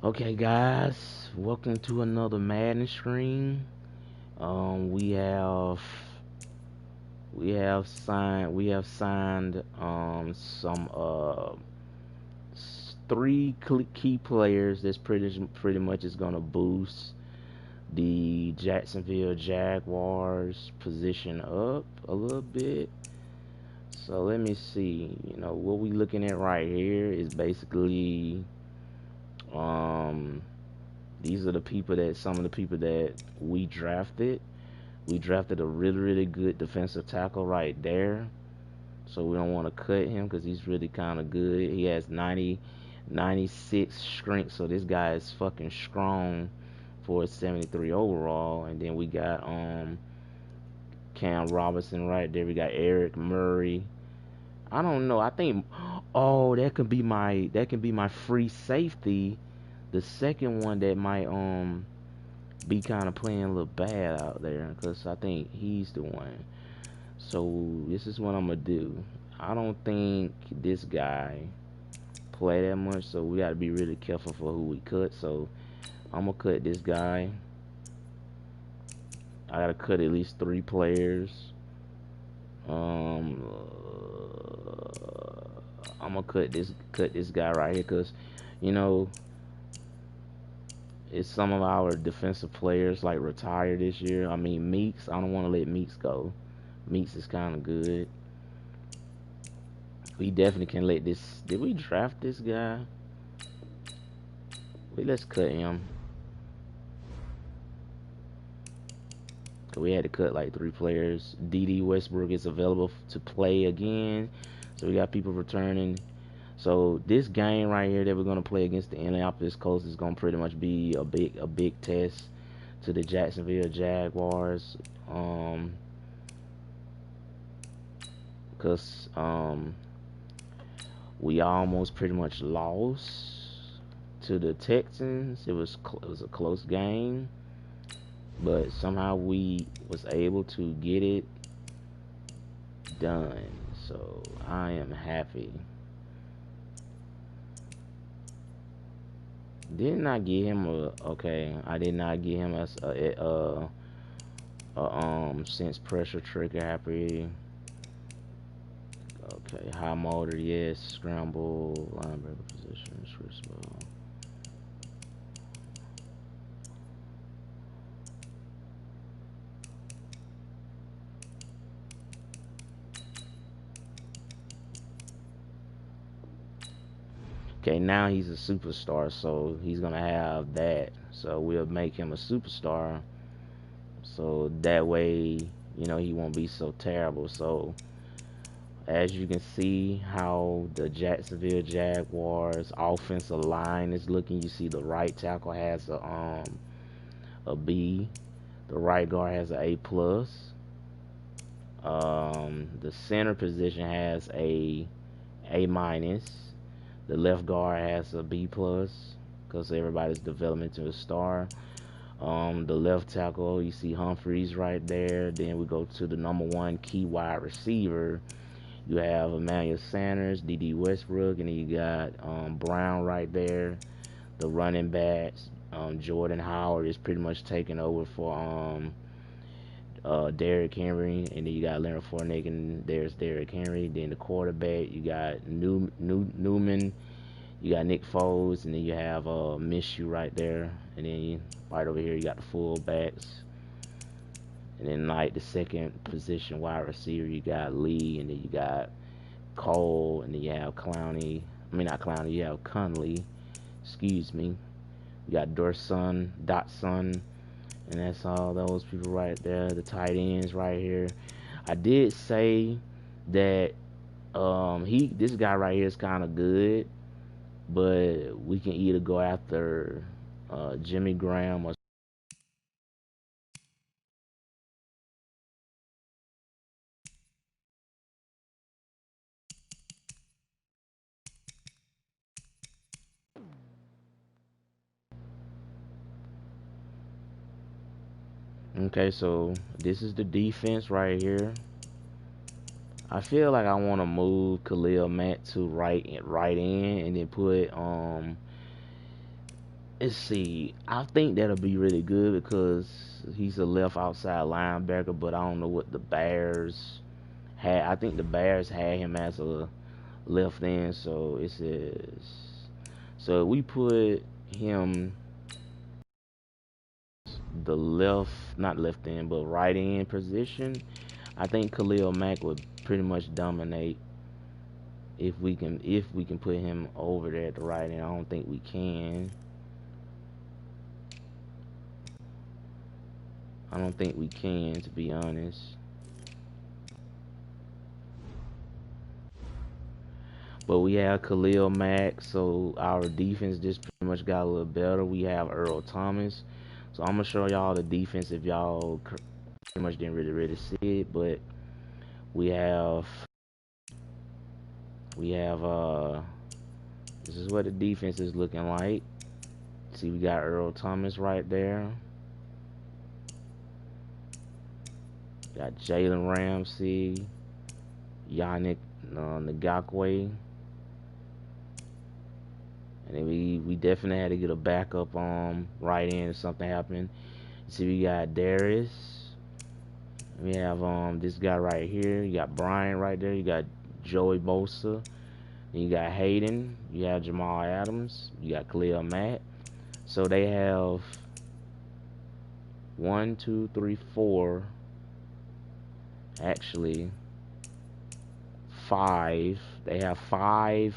Okay, guys, welcome to another Madden stream. We have we have signed some three key players that's pretty much is gonna boost the Jacksonville Jaguars position up a little bit. So let me see. What we looking at right here is basically um these are some of the people that we drafted. We drafted a really good defensive tackle right there. So we don't want to cut him because he's really kind of good. He has 96 strength, so this guy is fucking strong for a 73 overall. And then we got Cam Robinson right there. We got Eric Murray. I don't know. I think that can be my free safety. The second one that might be kind of playing a little bad out there because I think he's the one. So this is what I'm gonna do. I don't think this guy play that much, so we gotta be really careful for who we cut. So I'm gonna cut this guy. I gotta cut at least 3 players. Um, I'm gonna cut this guy right here because you know it's some of our defensive players like retired this year. I mean Meeks. I don't want to let Meeks go. Meeks is kind of good. We definitely can let this. Did we draft this guy? Wait, let's cut him. We had to cut like 3 players. D.D. Westbrook is available to play again. So we got people returning. So this game right here that we're gonna play against the Indianapolis Colts is gonna pretty much be a big test to the Jacksonville Jaguars. Because we almost pretty much lost to the Texans. It was a close game, but somehow we was able to get it done. So I am happy. Did not get him a okay. I did not get him a sense pressure trigger happy. Okay, high motor, yes. Scramble, linebacker position, switch ball. Okay, now he's a superstar, so he's gonna have that. So we'll make him a superstar, so that way, he won't be so terrible. So as you can see how the Jacksonville Jaguars offensive line is looking, you see the right tackle has a B, the right guard has an A plus, the center position has A minus, the left guard has a B plus because everybody's developing to a star. The left tackle, you see Humphreys right there. Then we go to the number 1 key wide receiver. You have Emmanuel Sanders, D.D. Westbrook, and then you got Brown right there. The running backs, Jordan Howard is pretty much taking over for Derrick Henry, and then you got Leonard Fournette, and there's Derrick Henry. Then the quarterback, you got Newman, you got Nick Foles, and then you have Minshew right there, and then right over here you got the fullbacks. And then like the second position wide receiver, you got Lee, and then you got Cole, and then you have Clowney. I mean not Clowney, you have Conley. Excuse me. You got Dotson, and that's all those people right there. The tight ends right here. I did say that this guy right here is kind of good, but we can either go after Jimmy Graham or okay, so this is the defense right here. I feel like I want to move Khalil Mack to right in, and then put let's see. I think that'll be really good because he's a left outside linebacker, but I don't know what the Bears had. I think the Bears had him as a left end, so it says. So we put him the left, not left end, but right end position. I think Khalil Mack would pretty much dominate if we can put him over there at the right end. I don't think we can. I don't think we can, to be honest. But we have Khalil Mack, so our defense just pretty much got a little better. We have Earl Thomas. So I'm gonna show y'all the defense if y'all pretty much didn't really see it, but we have this is what the defense is looking like. See, we got Earl Thomas right there. Got Jalen Ramsey, Yannick Ngakwe. And then we definitely had to get a backup right in if something happened. See, we got Darius. We have this guy right here. You got Brian right there. You got Joey Bosa. Then you got Hayden. You have Jamal Adams. You got Khalil Mack. So they have 1, 2, 3, 4. Actually, 5. They have 5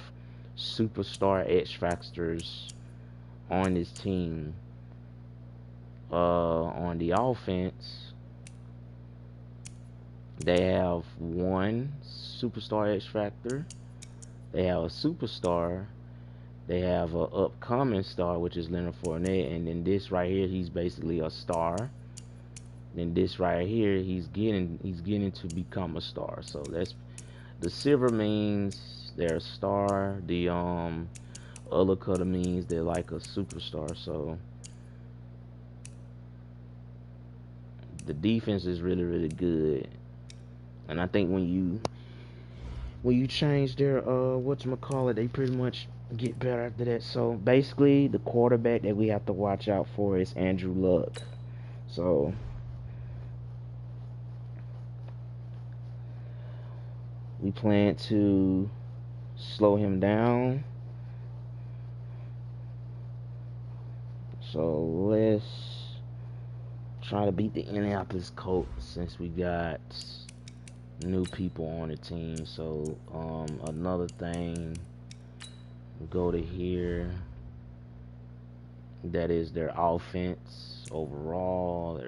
superstar X factors on this team. On the offense, they have 1 superstar X factor. They have a superstar. They have an upcoming star, which is Leonard Fournette, and then this right here, he's basically a star. Then this right here, he's getting to become a star. So that's the silver means they're a star. The other color means they're like a superstar. So the defense is really good. And I think when you change their whatchamacallit, they pretty much get better after that. So basically the quarterback that we have to watch out for is Andrew Luck. So we plan to slow him down. So let's try to beat the Indianapolis Colts since we got new people on the team. So another thing, go to here. That is their offense overall.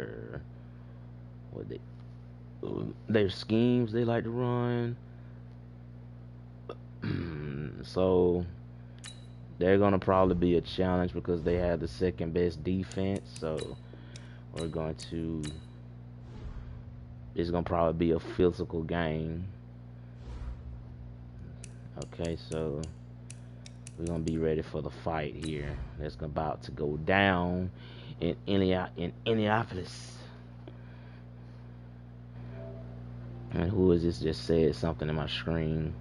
Their schemes they like to run. So they're gonna probably be a challenge because they have the second best defense. So it's gonna probably be a physical game. Okay, so we're gonna be ready for the fight here. That's about to go down in Indianapolis. And who is this? Just said something in my screen.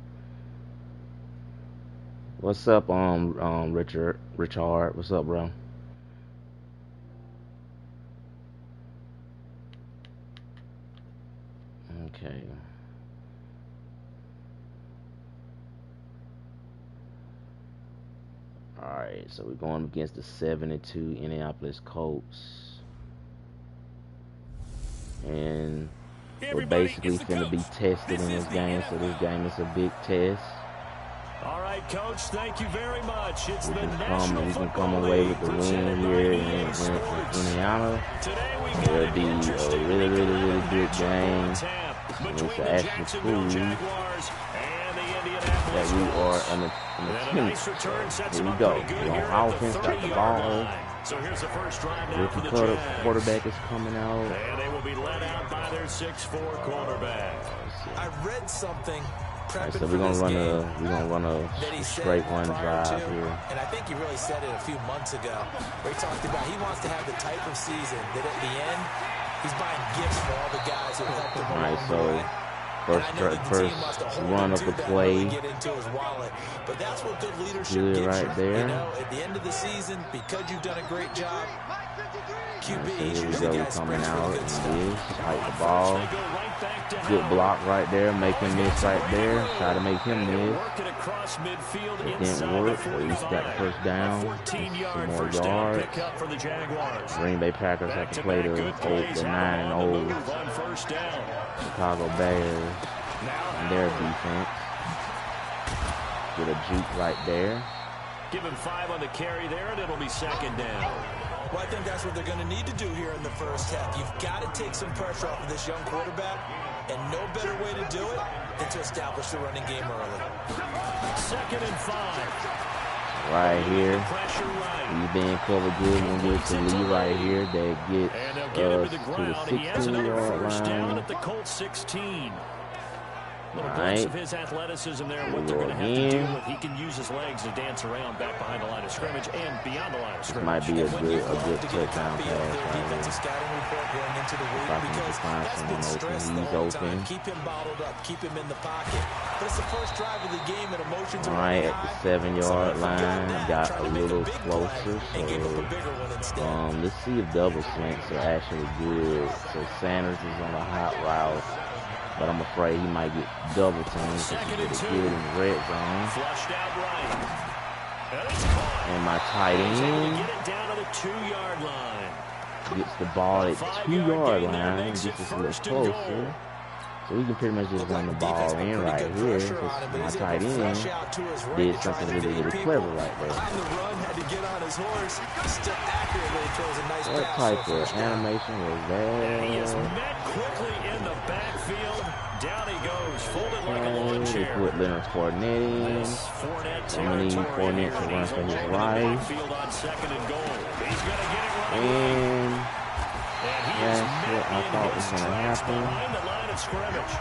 What's up, Richard? What's up, bro? Okay. Alright, so we're going against the 7-2 Indianapolis Colts. And we're basically finna be tested in this game, so this game is a big test. All right, Coach, thank you very much. It's we can come away with the win here in Indiana. It'll be a really good game. And it's actually cool that we are an attempt. Here we go. We're on offense, got the ball. So here's the first drive now for the quarterback is coming out. And they will be led out by their 6'4" quarterback. I read something. Right, so we're gonna run a straight run drive here. And I think he really said it a few months ago, where he talked about he wants to have the type of season that at the end he's buying gifts for all the guys who helped him along the way. First run of the play. But that's what good leadership Good gives right there. You know, at the end of the season, because you've done a great job, QB, So here we the go, guy coming springs for out. the good stuff. Fight the ball. Good block right there. Make him miss right there. Try to make him miss. It didn't work, but he's got the first down. Some more yards. Green Bay Packers have to play the 9-0 Chicago Bears and their defense. Get a juke right there. Give him 5 on the carry there, and it'll be second down. Well, I think that's what they're going to need to do here in the first half. You've got to take some pressure off of this young quarterback, and no better way to do it than to establish the running game early. 2nd and 5. Right here. He's being covered good. We'll get to Lee right here. That gets us to the 16-yard line. At the Colts 16. Little All glimpse right. of his athleticism there, what they're going to have to deal with. He can use his legs to dance around back behind the line of scrimmage and beyond the line of This scrimmage. might be a good touchdown pass right here. If I can just find someone open, he's open. Keep him bottled up, keep him in the pocket. But it's the first drive of the game, and emotions All are right, at the 7-yard line, got a little closer. So let's see if double slants are actually good. So Sanders is on a hot route, but I'm afraid he might get double teamed because he did good in the red zone. Flushed out right. And my tight end Get it down to the 2-yard line. gets the ball at 2-yard line and gets us a little closer. So we can pretty much just run the ball in right here because my tight end did something really clever right there. What type of animation was And he is that? met quickly in the backfield. Down he goes, folded like a lawn They chair. put Leonard Fournette in. Fournette I'm gonna need Fournette to run for his life. Field on 2nd and goal. He's going to get it right And he that's is what I met thought in was his gonna tracks happen. behind the line of scrimmage.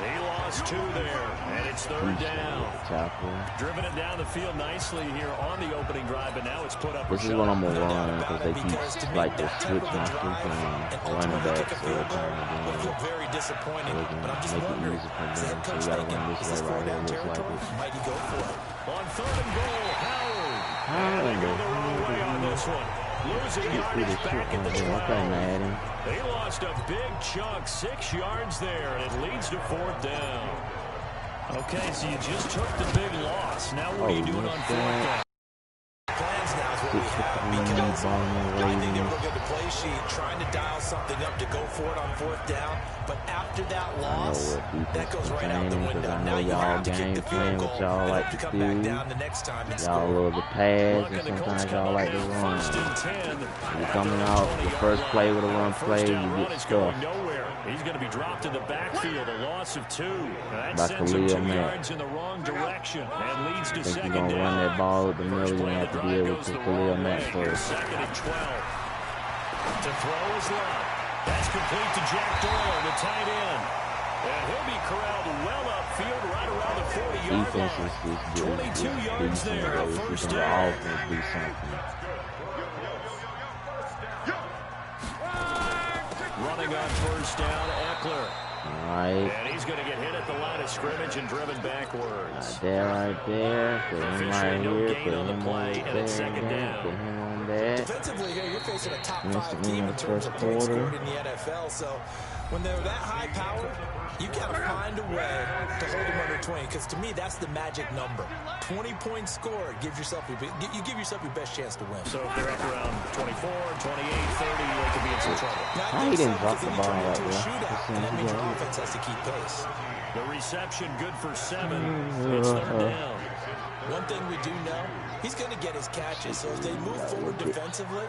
He lost 2 there, and it's 3rd down. tackle. Driven it down the field nicely here on the opening drive, but now it's put up. This is what I'm gonna run because they keep like they switch my freaking running backs every time again. Very disappointed, So they can but I'm just make it wondering, easy for is them. that So coach we gotta thinking, run is this this way right 4 here. down Looks like territory? it. Might he go for it? On 3rd and goal, Howard. How in They go the wrong way on the this one. Losing get through yardage this back shit at the right here? 12. Okay, Madden. They lost a big chunk, 6 yards there, and it leads to 4th down. Okay, so you just took the big loss. Now what are you doing on 4th down? Plans now is what we have, because I think they look at the play sheet, trying to dial something up to go for it on 4th down. But after that loss, that goes right out the window. I Now know you y'all have to kick game the plan field what goal y'all and like have to to come back do. down the next time and Y'all score. love the pass, Look, and and the Colts sometimes come y'all up like to with run. 1st and 10. You're coming out the first play with a run play, you get stuffed Nowhere. He's going to be dropped in the backfield, a loss of 2. That by sends him Khalil 2 Mack. yards in the wrong direction and leads to Think you're 2nd gonna run down. that ball up the middle, First you're play gonna of have the to drive deal goes with the Khalil wrong Mack way. first. 2nd and 12. To throw is Love. That's complete to Jack Doyle, the tight end. And he'll be corralled well upfield, right around the 40-yard Defense line. is 22 yards decent, there, though. a If you first can down. offense do something. Running on 1st down, Eckler. Alright. And he's going to get hit at the line of scrimmage and driven backwards. There, right there. Put him right No here. gain Put on the him play, on and it's there. 2nd down. Put him on that. Defensively here, you're facing a top Missed 5 it team in in the terms first of points quarter. scored in the NFL. So when they're that high powered, you got to find a way to hold them under 20. Because to me, that's the magic number. 20 points scored gives yourself you give yourself your best chance to win. So if they're up around 24, 28, 30, they could be in some trouble. How he didn't drop the ball right like there? that? And that means your offense has to keep pace. The reception good for 7. It's 3rd down. One thing we do know, he's going to get his catches. So as they move forward defensively,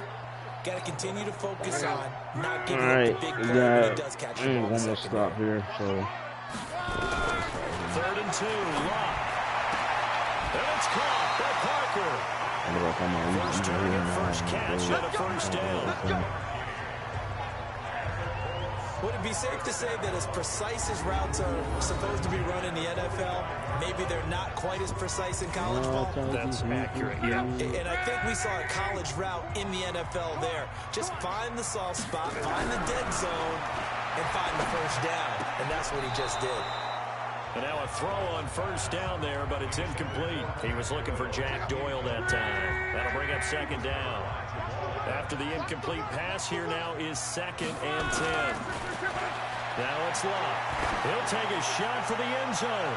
got to continue to focus on not giving up the big play when he does catch the ball. One more stop here, so 3rd and 2, Love. And it's caught by Parker. First target, first catch, and a first down. Would it be safe to say that as precise as routes are supposed to be run in the NFL, maybe they're not quite as precise in college ball? That's accurate, yeah. And I think we saw a college route in the NFL there. Just find the soft spot, find the dead zone, and find the first down. And that's what he just did. And now a throw on first down there, but it's incomplete. He was looking for Jack Doyle that time. That'll bring up second down. After the incomplete pass, here now is 2nd and 10. Now it's Love. He'll take a shot for the end zone.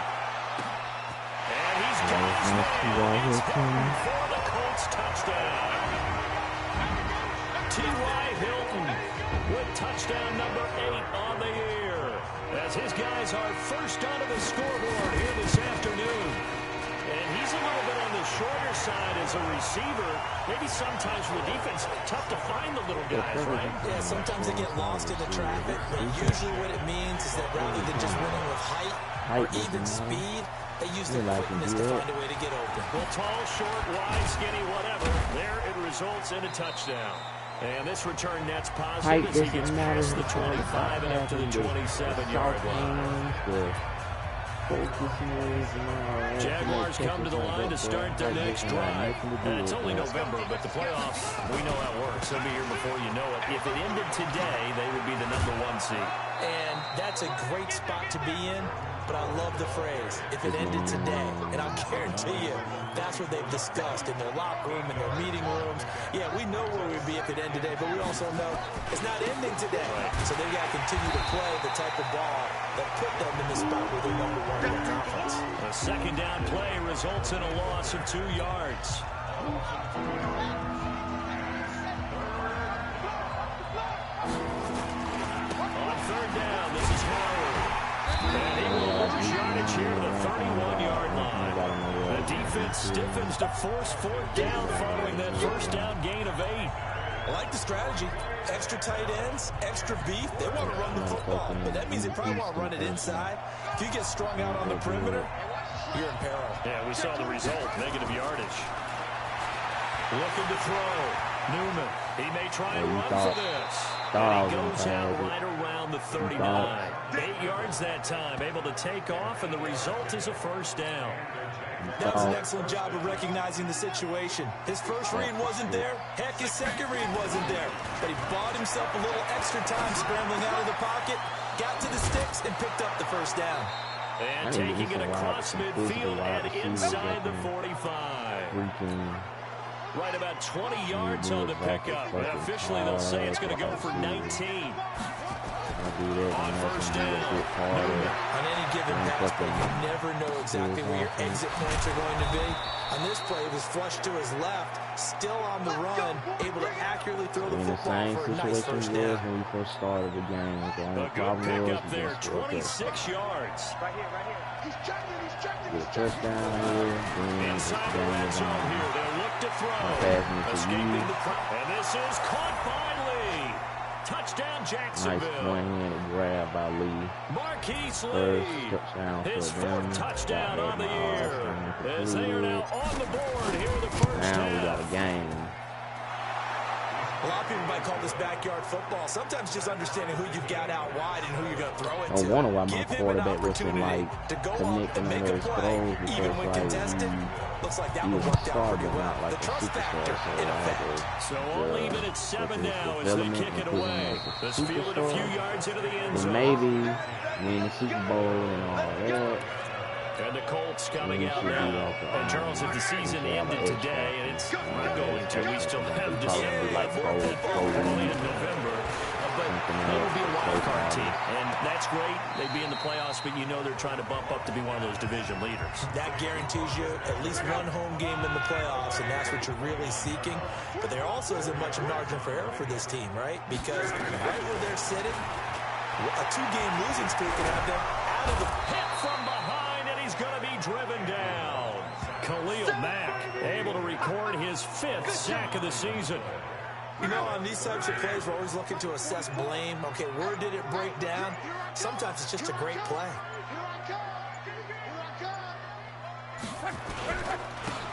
And he's got his man. He's heading for the Colts touchdown. T.Y. Hilton with touchdown number 8 on the year, as his guys are first onto the scoreboard here this afternoon. And he's a little bit on the shorter side as a receiver. Maybe sometimes for the defense, tough to find the little guys, right? Yeah, sometimes they get lost in the traffic, but usually what it means is that rather than just winning with height or even speed, they use their quickness to find a way to get open. Well, tall, short, wide, skinny, whatever. There it results in a touchdown. And this return net's positive as he gets past the 25 and up to the 27-yard line. Jaguars come to the line to start their next drive. And it's only November, but the playoffs, we know how it works. They'll be here before you know it. If it ended today, they would be the #1 seed. And that's a great spot to be in, but I love the phrase, if it ended today. And I'll guarantee you, that's what they've discussed in their locker room, in their meeting rooms. Yeah, we know where we'd be if it ended today, but we also know it's not ending today. So they've got to continue to play the type of ball that put them in the spot where they're #1 in the conference. A second down play results in a loss of 2 yards. On third down, this is Howard. And he will lose yardage here to the 31-yard line. The defense stiffens to force 4th down following that first down gain of 8. I like the strategy. Extra tight ends, extra beef. They want to run the football, but that means they probably want to run it inside. If you get strung out on the perimeter, you're in peril. Yeah, we saw the result, negative yardage. Looking to throw. Newman. He may try and run for this. And he goes out right around the 39. 8 yards that time, able to take off, and the result is a first down. That was an excellent job of recognizing the situation. His first read wasn't there. Heck, his second read wasn't there. But he bought himself a little extra time scrambling out of the pocket, got to the sticks, and picked up the first down. And taking it across midfield and inside the 45. Right about 20 yards on the pickup. And officially, they'll say it's going to go for 19. On first down. On any given pass play, you never know exactly where your exit points are going to be. On this play, it was flushed to his left, still on the run, able to accurately throw the football for a nice first down. When we first started the game, a good pickup there, 26 yards. Right here. He's juggling. Get a touchdown here. Inside the red zone here, they'll look to throw. Escaping the press. And this is caught by Lee. Touchdown, Jacksonville. Nice one-handed grab by Lee. Marquise Lee. His 4th touchdown on the year. As they are now on the board here in the first half. Now we got a game. A lot of people might call this backyard football. Sometimes just understanding who you've got out wide and who you're going to throw it to. I wonder why my quarterback wasn't like to go connecting and make on a those play, throws even when because contested. Looks like that he one was a worked out star, pretty but well. not like The a trust factor superstar. in effect. So only even at 7 now as they kick it away. This fielded a few yards into the end zone. Maybe win the Super Bowl and all that. And the Colts coming out now. And Charles, if the season ended today, and it's not going to, we still have December left, early in November. But they will be a wild card team, and that's great. They'd be in the playoffs, but you know they're trying to bump up to be one of those division leaders. That guarantees you at least one home game in the playoffs, and that's what you're really seeking. But there also isn't much margin for error for this team, right? Because right where they're sitting, a 2-game losing streak can have them out of the hit from behind, and he's going to be driven down. Khalil Mack able to record his 5th sack of the season. You know, on these types of plays, we're always looking to assess blame. Okay, where did it break down? Sometimes it's just a great play.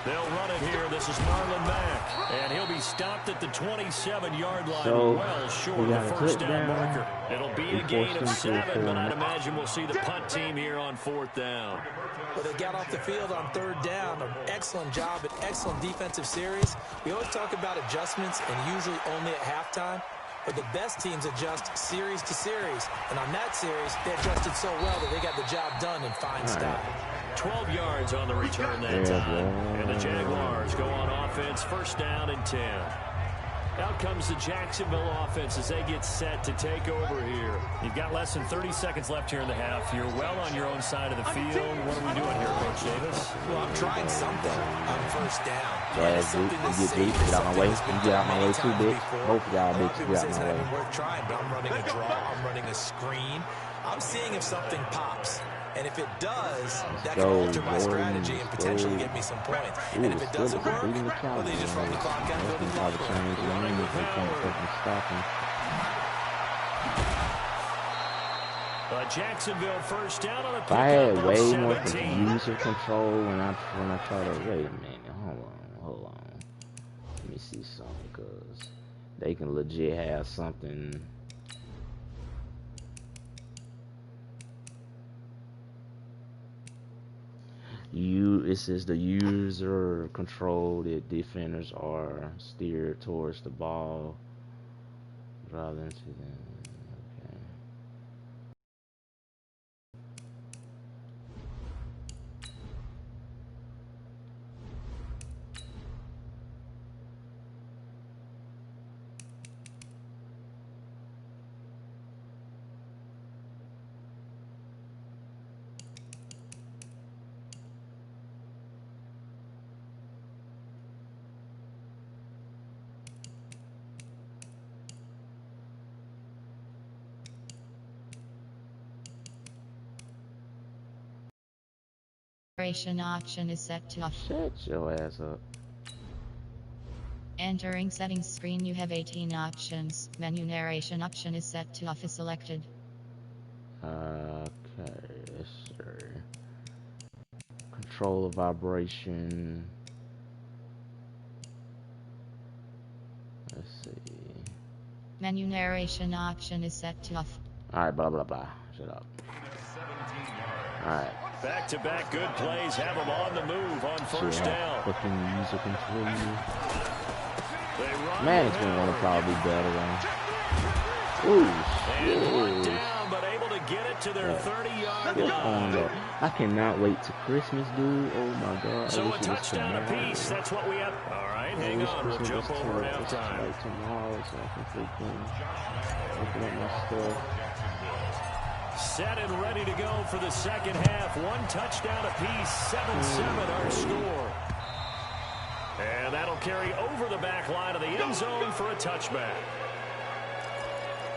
They'll run it here. This is Marlon Mack. And he'll be stopped at the 27-yard line, So, well short of the first down marker. It'll be a gain of 7, but I'd imagine we'll see the punt team here on 4th down. Well, they got off the field on 3rd down. An excellent job, an excellent defensive series. We always talk about adjustments and usually only at halftime. but the best teams adjust series to series. And on that series, they adjusted so well that they got the job done in fine style. 12 yards on the return that time. And the Jaguars go on offense, first down and 10. Out comes the Jacksonville offense as they get set to take over here. You've got less than 30 seconds left here in the half. You're well on your own side of the field. What are we doing here, Coach Davis? Well, I'm trying something on first down. Yeah, you get out my way. You get out my way too, bitch. Both y'all bitches get out my way. Worth trying, but I'm running a draw. I'm running a screen. I'm seeing if something pops. And if it does, that can alter my strategy and potentially get me some points. And if it doesn't work, well, they just run the clock out and go to the Jacksonville first down on a pickup. I had way more 17. user control when I try to wait a minute. Hold on. Let me see something because they can legit have something. It says the user control that defenders are steered towards the ball rather than to them. Okay. Option is set to off. Shut your ass up. Entering settings screen, you have 18 options. Menu narration option is set to off is selected. Okay, yes sir. Control of vibration. Let's see. Menu narration option is set to off. Alright, blah blah blah. Shut up. Alright. Back-to-back good plays have them on the move on first down. Fucking user control. Man, it's gonna want to probably be better than. Ooh, shit. Down, but able to get it to their 30-yard line. I cannot wait till Christmas, dude. Oh my God. So a touchdown apiece. That's what we have. All right, hang on. We'll jump over halftime. Like tomorrow, so I can freaking open up my stuff. Set and ready to go for the second half. One touchdown apiece, 7-7 our score. And that'll carry over the back line of the end zone for a touchback.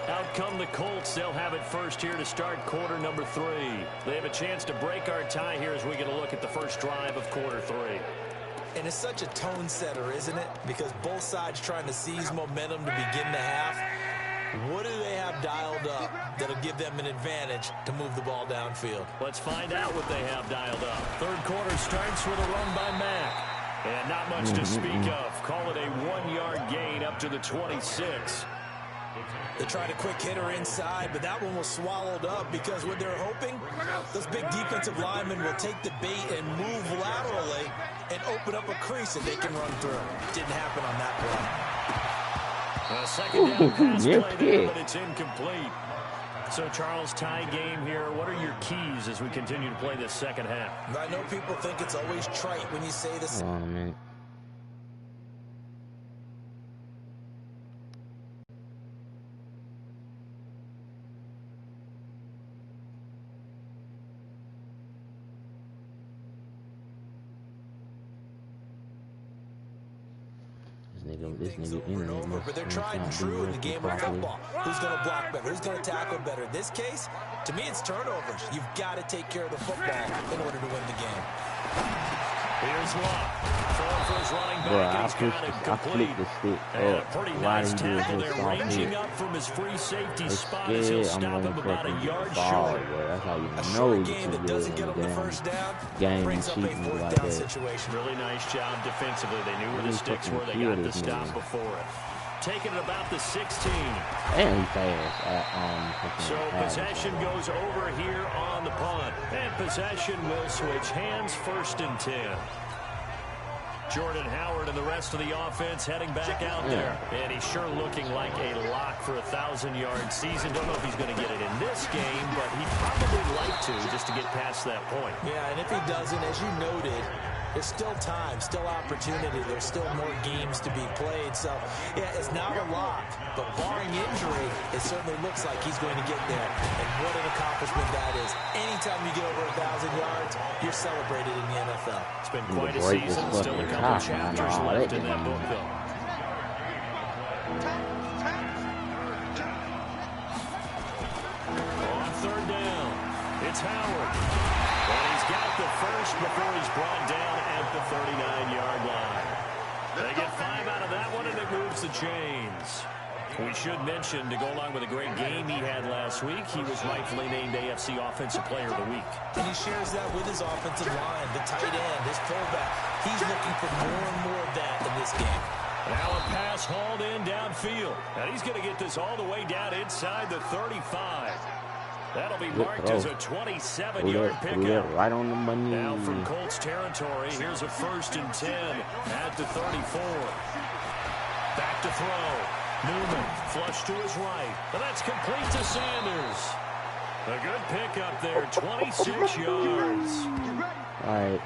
Out come the Colts. They'll have it first here to start quarter number 3. They have a chance to break our tie here as we get a look at the first drive of quarter 3. And it's such a tone setter, isn't it? Because both sides trying to seize momentum to begin the half. What do they have dialed up that'll give them an advantage to move the ball downfield? Let's find out what they have dialed up. Third quarter starts with a run by Mack. And not much to speak of. Call it a 1-yard gain up to the 26. They tried a quick hitter inside, but that one was swallowed up because what they're hoping, those big defensive linemen will take the bait and move laterally and open up a crease that they can run through. Didn't happen on that play. A second down pass play there, but it's incomplete. So, Charles, tie game here. What are your keys as we continue to play this second half? I know people think it's always trite when you say this. Hold on a minute. This nigga internet, but they're tried and true in the game of football. Who's going to block better? Who's going to tackle better? In this case, to me, it's turnovers. You've got to take care of the football in order to win the game. Here's Locke. Throwing for his running back, and he's got it complete. And a pretty nice tackle there, ranging up from his free safety spot as he'll stop him about a yard short. That's how you know a game that doesn't get him the first down brings up a fourth down situation. Really nice job defensively. They knew where the sticks were. They got the stop before it. Taking it about the 16. And he fast. So possession goes over here on the punt. And possession will switch hands, 1st and 10. Jordan Howard and the rest of the offense heading back out there. And he's sure looking like a lock for a 1,000-yard season. Don't know if he's going to get it in this game, but he'd probably like to just to get past that point. Yeah, and if he doesn't, as you noted, there's still time, still opportunity. There's still more games to be played. So, yeah, it's not a lock. But barring injury, it certainly looks like he's going to get there. And what an accomplishment that is. Anytime you get over 1,000 yards, you're celebrated in the NFL. It's been quite a season. Still a couple chapters left in that book, though. On third down, it's Howard. And he's got the first before he's brought down at the 39-yard line. They get 5 out of that one, and it moves the chains. We should mention, to go along with a great game he had last week, he was rightfully named AFC Offensive Player of the Week. And he shares that with his offensive line, the tight end, his fullback. He's looking for more and more of that in this game. Now a pass hauled in downfield. And he's going to get this all the way down inside the 35. That'll be marked as a 27-yard pickup. Right on the money. Now from Colts territory, here's a 1st and 10 at the 34. Back to throw. Newman, flush to his right. And that's complete to Sanders. A good pickup there, 26 yards. All right.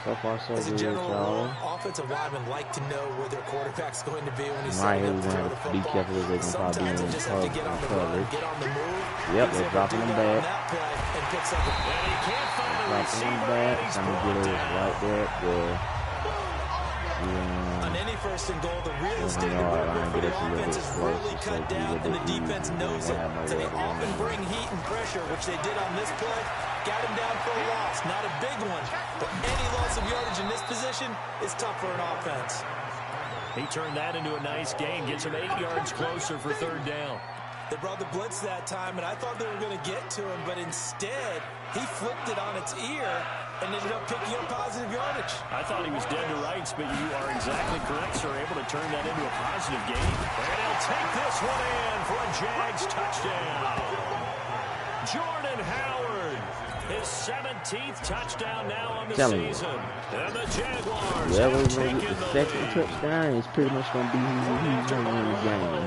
So far, so As a good, general y'all. rule, offensive linemen like to know where their quarterback's going to be when he's Right setting here, up we're to throw going the to be football. careful that they can probably Sometimes be they just have to get on the run, coverage. get on the move. Yep, He's they're able dropping to them do that back. on that play and picks up a And he can't find a Dropping receiver, them back. and he's Trying to get brought us down. right there. Good. On any 1st and goal, the real estate yard department line, for get the us a little offense bit is really closer so cut we down, get and the the defense easy. knows We it. have no So they way to often run. bring heat and pressure, which they did on this play. Got him down for a loss. Not a big one, but any loss of yardage in this position is tough for an offense. He turned that into a nice gain, gets him 8 yards closer for 3rd down. They brought the blitz that time, and I thought they were going to get to him, but instead, he flipped it on its ear and ended up picking up positive yardage. I thought he was dead to rights, but you are exactly correct, sir. Able to turn that into a positive gain. And he'll take this one in for a Jags touchdown. Jordan Howard, his 17th touchdown now on the season. And the Jaguars Whoever's have going to taken get the the second lead. touchdown is pretty much going to be who's going to win the game.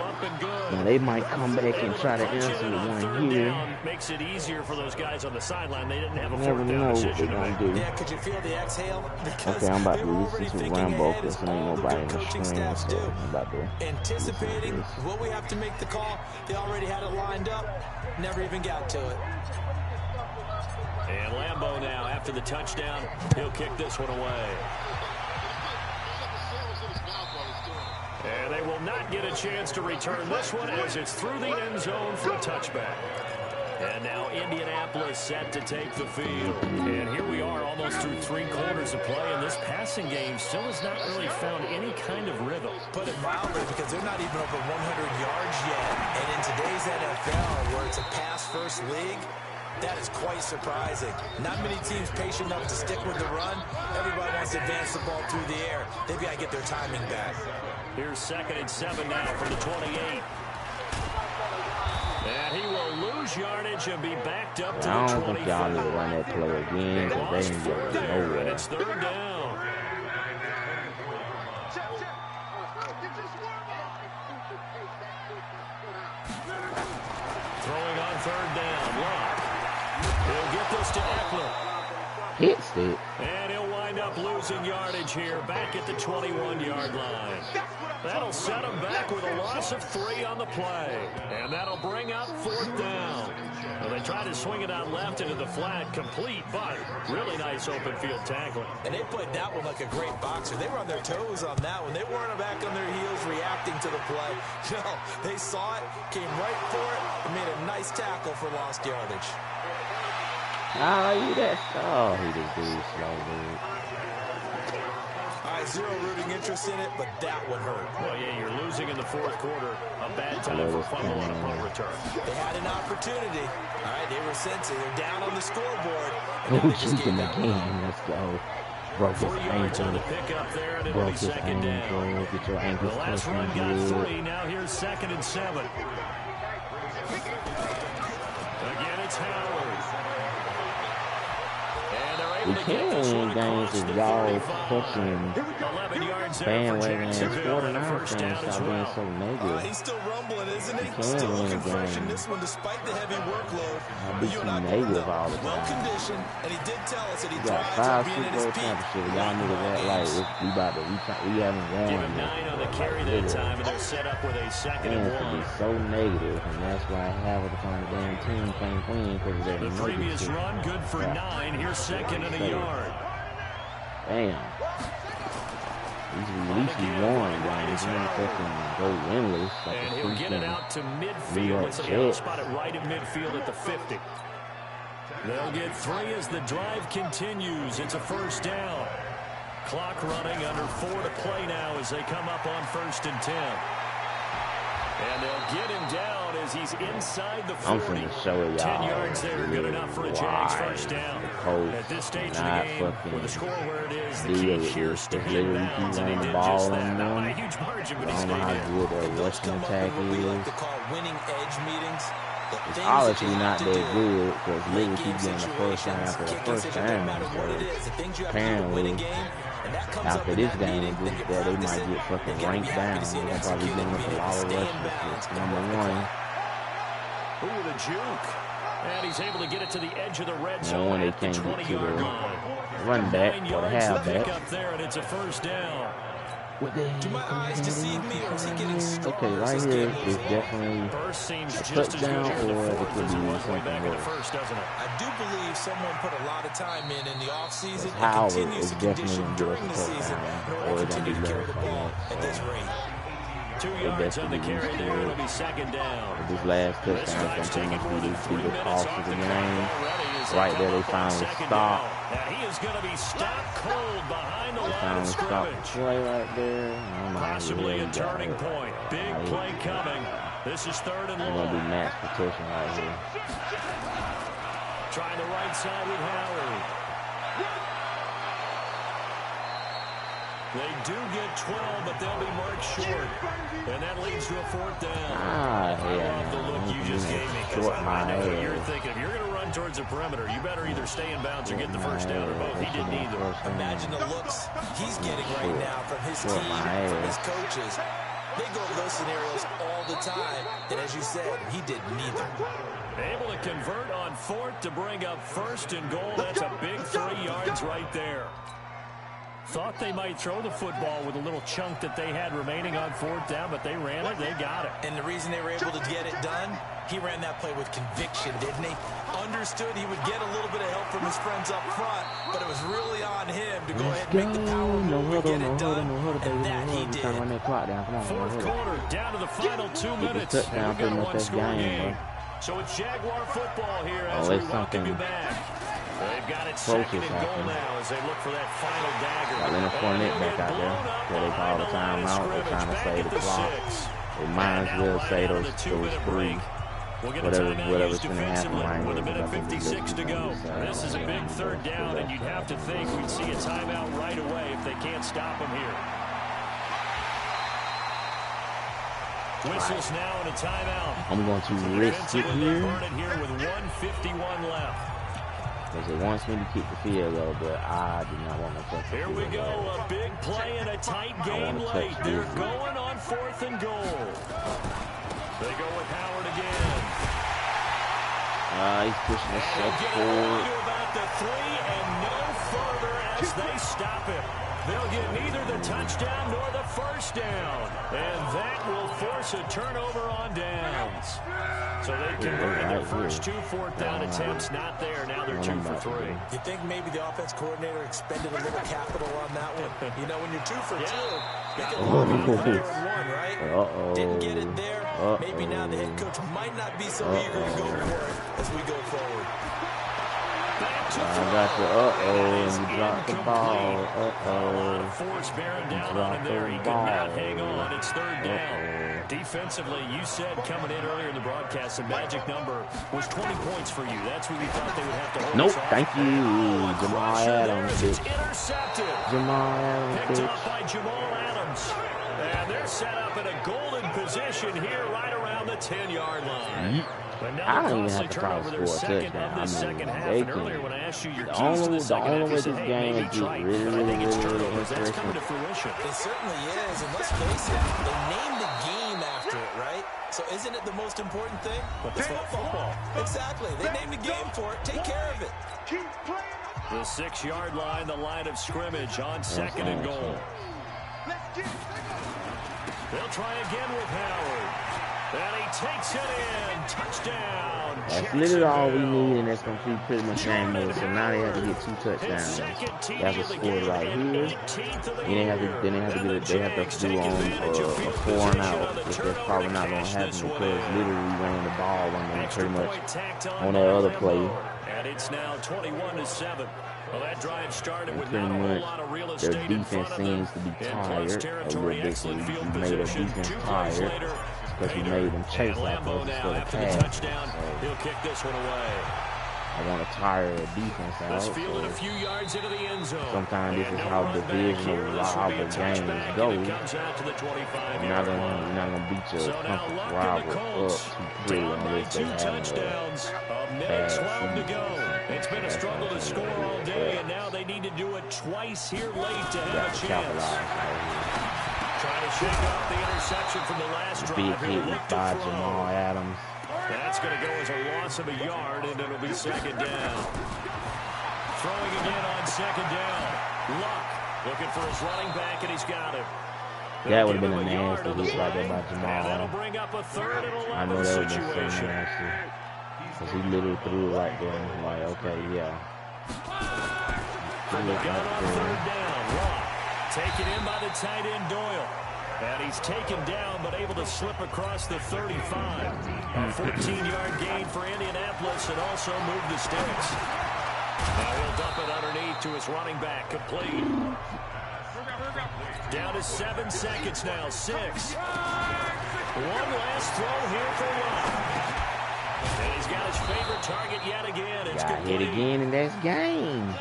Now, they might come back and try to answer the one here. Makes it easier for those guys on the sideline. They didn't have a Never 4th know down what they're decision to going make. to do. Yeah, could you feel the exhale? Because Okay, I'm about they to were listen already to thinking Rambo ahead because as ain't all the nobody good in the coaching stream, staffs so do. I'm about to Anticipating listen to this. what we have to make the call. They already had it lined up. Never even got to it. And Lambeau now, after the touchdown, he'll kick this one away. And they will not get a chance to return this one as it's through the end zone for a touchback. And now Indianapolis set to take the field. And here we are almost through 3 quarters of play, and this passing game still has not really found any kind of rhythm. Put it mildly, because they're not even over 100 yards yet. And in today's NFL, where it's a pass-first league, that is quite surprising. Not many teams patient enough to stick with the run. Everybody wants to advance the ball through the air. They've got to get their timing back. Here's 2nd and 7 now from the 28. And he will lose yardage and be backed up to I the don't 25. think y'all need to run that play again because they didn't get it And nowhere. it's 3rd down. Throwing on 3rd down. Locke. He'll get this to Eckler. Hits it. And he'll wind up losing yardage here back at the 21-yard line. That'll set him back with a loss of 3 on the play. And that'll bring up 4th down. Well, they try to swing it out left into the flat, complete, but really nice open field tackling. And they played that one like a great boxer. They were on their toes on that one. They weren't back on their heels reacting to the play. No, they saw it, came right for it, and made a nice tackle for lost yardage. Oh, you that. Oh, he just did it slow, dude. All right, zero rooting interest in it, but that one hurt. Well, yeah, you're losing in the 4th quarter. A bad time for fumble on a punt return. They had an opportunity. All right, they were sensing. They're down on the scoreboard. And now Oh, they just cheating gave that one up. again. Let's go. Broke his 3 yards on the ankle. pickup there, and it'll Broke be his 2nd down. ankle. Get your The ankles last touching run the got head. 3. Now here's 2nd and 7. Again, it's Howard. And they're able We to can get this one win games across if the y'all 45. fucking 11 yards there for bandwagon ass Jacksonville and a 49 first down fans as stop being well. so negative. He's still rumbling, isn't You he? can Still win a looking fresh in game. this one despite the heavy workload. I'll be But you and too I both negative know, all the well time. conditioned, and he did tell us that he We got thrives 5 on being Super at his Bowl peak. championships. Y'all niggas act like we haven't won. Give him 9 on the carry that time, and they're set up with a second and Fans can be 1. so negative, and that's why half of the time the damn team can't win because of their The previous negative. run, good for 9. Here's second and a yard. Damn. At least we won games. We didn't fucking go winless. Like And a he'll get it freaking out to New midfield. York Looks like he'll Jets. spot it right at midfield at the 50. They'll get 3 as the drive continues. It's a first down. Clock running, under 4 to play now as they come up on 1st and 10. And they'll get him down as he's inside the 40. I'm finna show it, y'all. 10 yards there, good enough for a Jags first down. At this stage of the game, with the score where it is, the key here is staying in bounds, and he did just that. Not by a huge margin, but he I don't know stayed how in. good that Those Western come up attack in what we like is. to call winning edge meetings. The It's things that you obviously have not to that do. good because Late Liberty game keep getting the first down situations, after the kicking first situations, no down. matter what it is, the things you have to do to win a game, and that comes up After in this that game, meeting, then you that they practice might it, get then fucking you gotta be ranked happy down. to see it They're probably executed, giving us being a able lot to of stay in rushes. bounds. Number one. Ooh, the juke. And he's able to get it to the edge of the red No zone one they at the can't get to 20-yard the line. run back 9 or the yards to halfback. pick up there, and it's a first down. What the Do my heck eyes deceive me, or is he getting stronger Okay, as right this here game moves is along? definitely First seems a just as good touchdown, here in the or it fourth could as it be was way something back in the worse. first, doesn't it? I do believe someone put a lot of time in the offseason and Howard continues is to definitely condition going to during give the us a season touchdown, in or order it's to going to continue be to carry less the than ball that. at this rate. 2 They yards on the definitely carry used there. to It'll be second down. this last This touchdown drive's is going taken more to than 3 be the minutes cost off of the the clock game. already as Right come there, they up on finally second stopped. down. And he is going to be stopped cold behind the line of Finally stopped the scrimmage. play right there. I don't know how Possibly he a got turning hurt point. right Big there. play coming. This is 3rd and It's going to be long. max protection right here. Trying the right side with Howard. They do get 12, but they'll be marked short. And that leads to a 4th down. Ah, I yeah, love the look you just gave me, because short I know what you're ass. thinking. If you're going to run towards the perimeter, you better either stay in bounds or get the first down or both. He did neither. Imagine the looks he's getting right now from his team, from his coaches. They go over those scenarios all the time, and as you said, he did neither. Able to convert on 4th to bring up 1st and goal. That's a big 3 yards right there. Thought they might throw the football with a little chunk that they had remaining on 4th down, but they ran it, they got it. And the reason they were able to get it done, he ran that play with conviction, didn't he? Understood he would get a little bit of help from his friends up front, but it was really on him to go ahead and make the power move and get it done, and that he did. Run that clock down. Come on, 4th quarter, down to the final 2 minutes. And touchdown, we've got pretty a much that one-score game, game. So it's Jaguar football here as Oh, we it's welcome you something back. They've got it close second is and goal happening. now as they look for that final dagger. Got Leonard And Fournette he'll back get out there. blown up Where they call behind the the line of timeout. They're trying to scrimmage, save back the at clock. 6. They might as well Right say out of those the 2-minute break. We'll get a timeout whatever's used going to happen defensively right with here. a minute because I think 56 to go. This is a big yeah, 3rd down, and you'd have to think we'd see a timeout right away if they can't stop him here. Whistles now and a timeout. I'm going to risk it Defensively, they here burn it here with 1:51 left. because it wants me to kick the field goal, but I do not want to touch the Here we field go, goal. a big play and a tight game wanna late. touch They're this. going on 4th and goal. They go with Howard again. He's pushing And himself they'll get it forward. to about the 3 and no further as they stop him. They'll get neither the touchdown nor the first down. And that will force a turnover on downs. So they converted their first 2 4th down attempts. Not there. Now they're 2 for 3. You think maybe the offense coordinator expended a little capital on that one? You know, when you're 2 for 2, you can look out 3 and 1, right? Didn't get it there. Maybe now the head coach might not be so eager to go for it as we go forward. I got the and you dropped the ball. A lot of force bearing down on him there. He could not hang on. It's 3rd down. Defensively, you said coming in earlier in the broadcast, the magic number was 20 points for you. That's what you thought they would have to hold. Nope, us off. thank you, Jamal Adams. It's intercepted. Jamal Adams, Picked bitch. off by Jamal Adams. And they're set up in a golden position here right around the 10-yard line. Another I don't even costly have to try to turnover their score a second touchdown. of I this mean, second half. they And earlier can. when I asked you your The keys to the only second half, you way said, this hey, game maybe get trite. really, But I really, think it's really, really turnovers. That's coming interesting. to fruition. It certainly is, and let's face it, they named the game after it, right? So isn't it the most important thing? It's football. Exactly. They named the game for it. Take care of it. Keep playing. The 6-yard line, the line of scrimmage on second and goal. Let's get it. They'll try again with Howard. And he takes it in. Touchdown. That's literally all we Jacksonville. need, and that's complete pretty much game mode. So now they have to get 2 touchdowns. They have to score right here. Then they have to do on a 4 and out, which that's probably not gonna happen because literally we ran the ball on them pretty much on that other play. And it's now 21-7. Well, that drive started with Pretty not a whole much lot of real their estate in defense front of them. seems to be In close tired a little territory, bit. So excellent we field made our position. defense 2 plays tired later, because we made them chase and after Lambeau us now instead of after the pass. touchdown. So He'll kick this one away. I want to tire the defense out. This fielded a So few yards into the end zone. sometimes this And is no how run back divisional here. This will be a rival games touchback, go. and it comes out to the 25-yard You're line. not gonna beat your So now conference Luck and the rival up Colts too pretty down by unless they 2 have touchdowns. A minute bad 12 to go. season. It's been a struggle to score all day, and now they need to do it twice here late to have a chance. capitalize Trying to shake off the interception from the last right drive. here. Big Here, hit look to by throw. Jamal Adams. That's going to go as a loss of a yard, and it'll be second down. Throwing again on second down. Luck looking for his running back, and he's got it. That would have been a Give him yard nasty on the hit right there play, by and that'll Jamal. bring up a 3rd and I know 11 that would have been so situation. nasty. Because he literally threw it right there. Like, okay, yeah. From the gun on 3rd down. Luck taken in by the tight end Doyle. And he's taken down, but able to slip across the 35. A 14-yard gain for Indianapolis, and also move the sticks. Now he'll dump it underneath to his running back, complete. Down to 7 seconds now, 6. One last throw here for Luck. And he's got his favorite target yet again. It's Got hit complete. again in that game.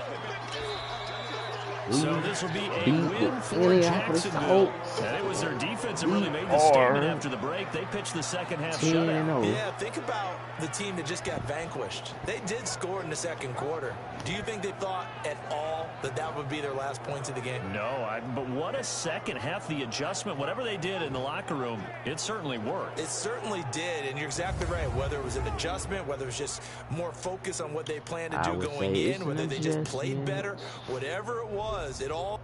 So this will be a beat win the for Indianapolis Jacksonville. Colts. And it was their defense that really made the We statement are after the break. They pitched the second half 10-0. shutout. Yeah, think about the team that just got vanquished. They did score in the second quarter. Do you think they thought at all that that would be their last points of the game? No, but what a second half. The adjustment, whatever they did in the locker room, it certainly worked. It certainly did, and you're exactly right. Whether it was an adjustment, whether it was just more focus on what they planned to I do would going say it's in, whether an they just played adjustment. better, whatever it was, it all...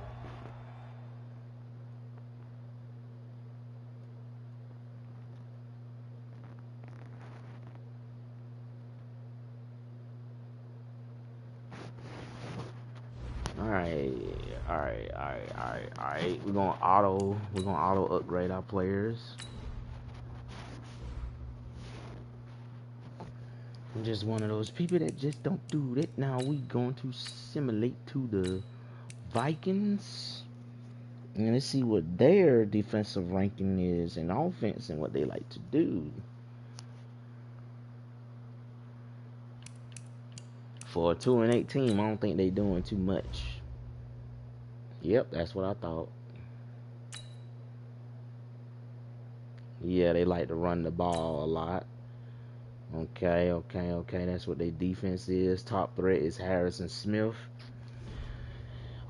Alright. We're gonna auto upgrade our players. I'm just one of those people that just don't do that. Now we going to simulate to the Vikings. And let's see what their defensive ranking is in offense and what they like to do. For a 2-8 team, I don't think they doing too much. Yep, that's what I thought. Yeah, they like to run the ball a lot. Okay. That's what their defense is. Top threat is Harrison Smith.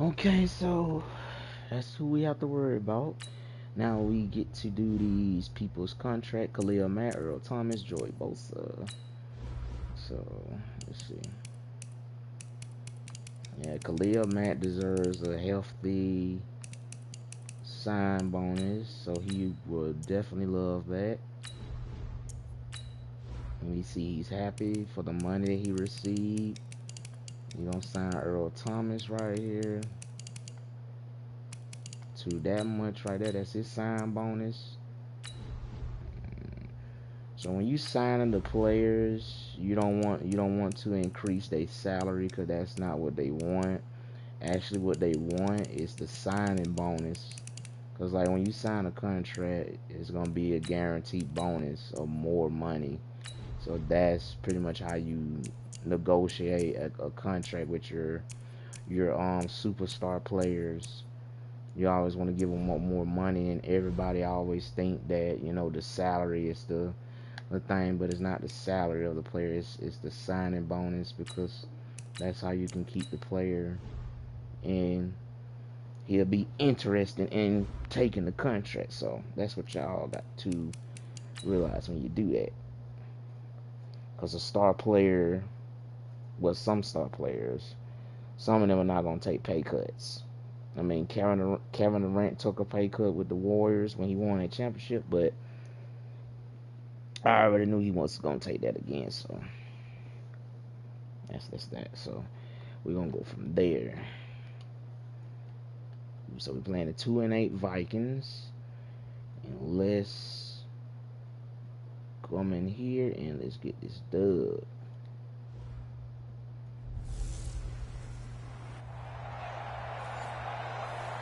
Okay, so that's who we have to worry about. Now we get to do these people's contract. Khalil Mack, Earl Thomas, Joey Bosa. So, let's see. Yeah, Khalil Mack deserves a healthy sign bonus, so he will definitely love that. And we see he's happy for the money that he received. You're gonna sign Earl Thomas right here to that much right there. That's his sign bonus. So when you sign the players, you don't want to increase their salary because that's not what they want. Actually, what they want is the signing bonus. Because like when you sign a contract, it's gonna be a guaranteed bonus of more money. So that's pretty much how you negotiate a contract with your superstar players. You always want to give them more money, and everybody always think that the salary is the thing, but it's not the salary of the player. It's the signing bonus, because that's how you can keep the player, and he'll be interested in taking the contract. So that's what y'all got to realize when you do that. Because a star player, well, some star players, some of them are not going to take pay cuts. I mean, Kevin Durant took a pay cut with the Warriors when he won a championship, but I already knew he was going to take that again. So that's that. So we're going to go from there. So we're playing the 2-8 Vikings. And let's come in here and let's get this dub.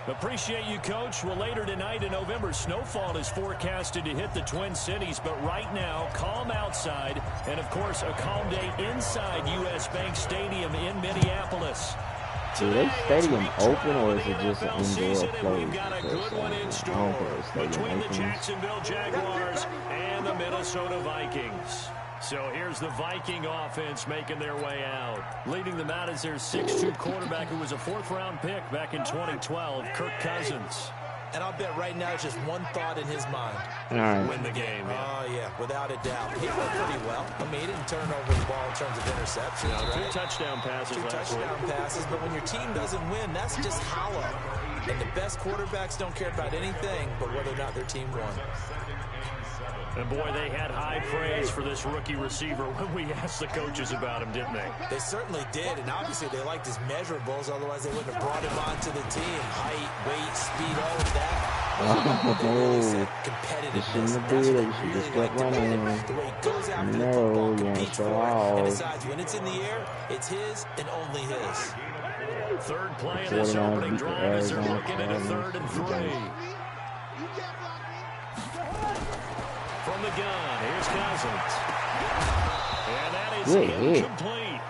Appreciate you, Coach. Well, later tonight in November, snowfall is forecasted to hit the Twin Cities, but right now, calm outside, and of course, a calm day inside U.S. Bank Stadium in Minneapolis. Is the stadium open, or is it just an indoor play? We've got a good one in store between the Jacksonville Jaguars and the Minnesota Vikings. So here's the Viking offense making their way out. Leading them out is their 6'2 quarterback who was a 4th-round pick back in 2012, Kirk Cousins. And I'll bet right now it's just one thought in his mind. All right. Win the game. Oh, yeah, without a doubt. He played pretty well. I mean, he didn't turn over the ball in terms of interceptions. Right? 2 touchdown passes last week. 2 touchdown passes, but when your team doesn't win, that's just hollow. And the best quarterbacks don't care about anything but whether or not their team won. And boy, they had high praise for this rookie receiver when we asked the coaches about him, didn't they? They certainly did, and obviously they liked his measurables, otherwise they wouldn't have brought him onto the team. Height, weight, speed, all of that. Competitiveness. That's what they really like to win. The way he goes after the football, competes for it, and decides when it's in the air, it's his and only his. Third play of this opening drive as they're looking at a 3rd and 3. From the gun, here's Cousins. And that is incomplete.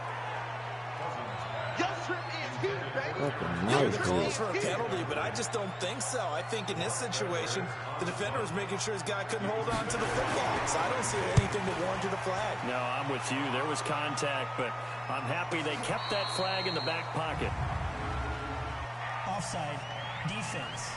Nice calls for a penalty, but I just don't think so. I think in this situation, the defender was making sure his guy couldn't hold on to the football. So I don't see anything that warranted a flag. No, I'm with you. There was contact, but I'm happy they kept that flag in the back pocket. Offside, defense.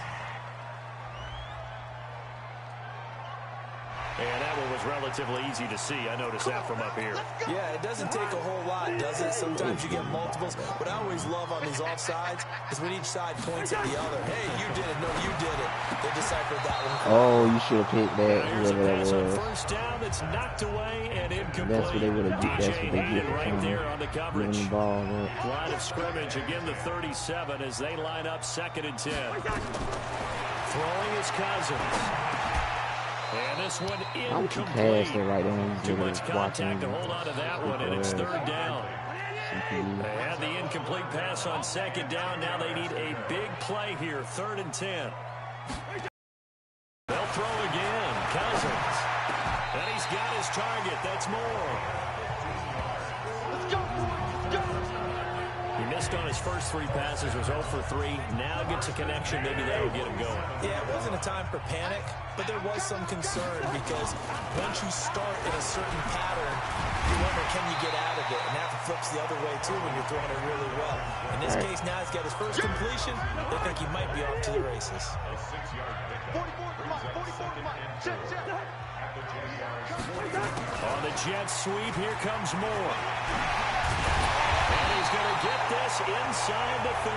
And that one was relatively easy to see. I noticed that from up here. Yeah, it doesn't take a whole lot, does it? Sometimes you get multiples. What I always love on these offsides is when each side points at the other. Hey, you did it. No, you did it. They deciphered that one. Oh, you should have picked that. Here's a pass on was. first down that's knocked away and incomplete. That's what they would have did. That's what they did right there on the coverage. The ball, Line of scrimmage, again the 37 as they line up 2nd and 10. Throwing is Cousins. And this one incomplete. Right Too much contact to hold on to that one, and it's 3rd down. They had the incomplete pass on 2nd down. Now they need a big play here, 3rd and 10. They'll throw again. Cousins. And he's got his target. That's more. He missed on his first 3 passes, was 0 for 3. Now gets a connection. Maybe that'll get him going. Yeah, it wasn't a time for panic, but there was some concern because once you start in a certain pattern, you wonder, can you get out of it? And that flips the other way, too, when you're throwing it really well. In this case, now he's got his first completion. They think he might be off to the races. 44, come on, 44, come on. Check. On the jet sweep, here comes Moore. And he's going to get this inside the 30.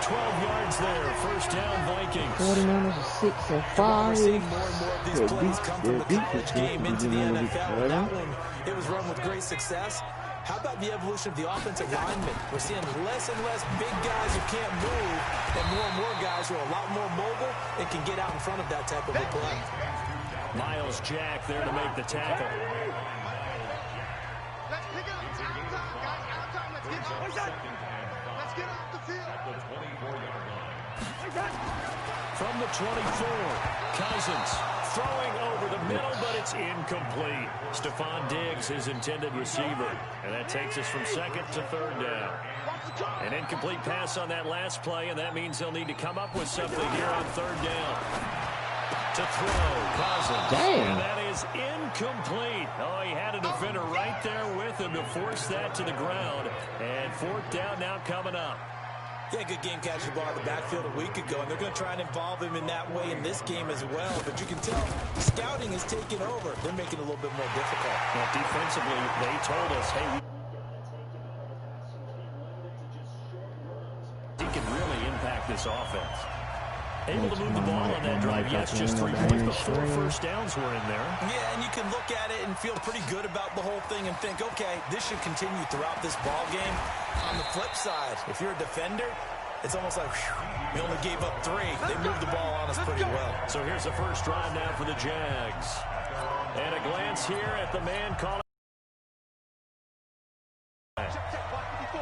12 yards there. First down, Vikings. 49ers are 6 and 5. We're seeing more and more of these plays come from the college game into the NFL. And that one, it was run with great success. How about the evolution of the offensive linemen? We're seeing less and less big guys who can't move and more guys who are a lot more mobile and can get out in front of that type of a play. Miles Jack there to make the tackle. Let's pick it up. Out time, guys. Out time. Let's get off the field. From the 24, Cousins throwing over the middle, but it's incomplete. Stephon Diggs, his intended receiver. And that takes us from 2nd to 3rd down. An incomplete pass on that last play, and that means they'll need to come up with something here on 3rd down. To throw, Cousins. Dang. And that is incomplete. Oh, he had a defender right there with him to force that to the ground. And fourth down now coming up. Yeah, good game catching the ball in the backfield a week ago, and they're going to try and involve him in that way in this game as well. But you can tell scouting is taking over. They're making it a little bit more difficult. Well, defensively, they told us, hey, he can really impact this offense. Able to move the ball on that drive. Yes, just 3 points, but 4 first downs were in there. Yeah, and you can look at it and feel pretty good about the whole thing and think, okay, this should continue throughout this ball game. On the flip side, if you're a defender, it's almost like, whew, we only gave up 3. They moved the ball on us pretty well. So here's the first drive now for the Jags. And a glance here at the man calling.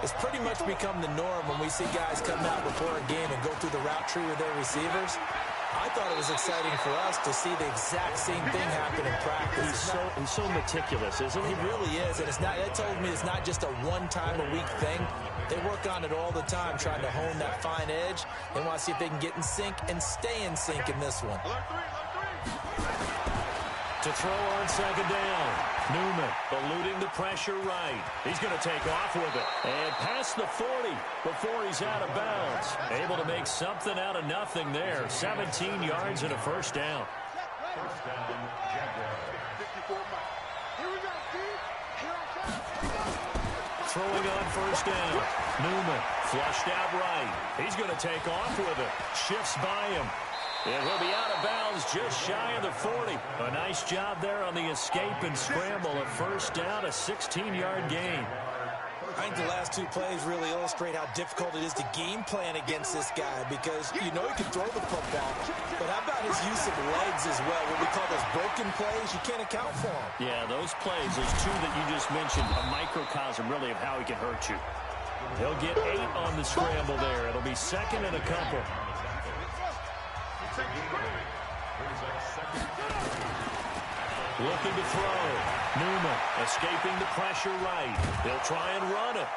It's pretty much become the norm when we see guys come out before a game and go through the route tree with their receivers. I thought it was exciting for us to see the exact same thing happen in practice. He's so meticulous, isn't he? He really is, and that told me it's not just a one-time-a-week thing. They work on it all the time, trying to hone that fine edge. They want to see if they can get in sync and stay in sync in this one. To throw on second down. Newman eluding the pressure right. He's going to take off with it. And past the 40 before he's out of bounds. Able to make something out of nothing there. 17 yards and a first down. First down, Jaguars. 54 miles. Here we go, Steve. Here I come. Throwing on first down. Newman flushed out right. He's going to take off with it. Shifts by him. And he'll be out of bounds just shy of the 40. A nice job there on the escape and scramble. A first down, a 16-yard gain. I think the last 2 plays really illustrate how difficult it is to game plan against this guy because you know he can throw the football. But how about his use of legs as well? What we call those broken plays, you can't account for them. Yeah, those plays, those 2 that you just mentioned, a microcosm really of how he can hurt you. He'll get 8 on the scramble there. It'll be second and a couple. Looking to throw. Newman escaping the pressure right. They'll try and run it.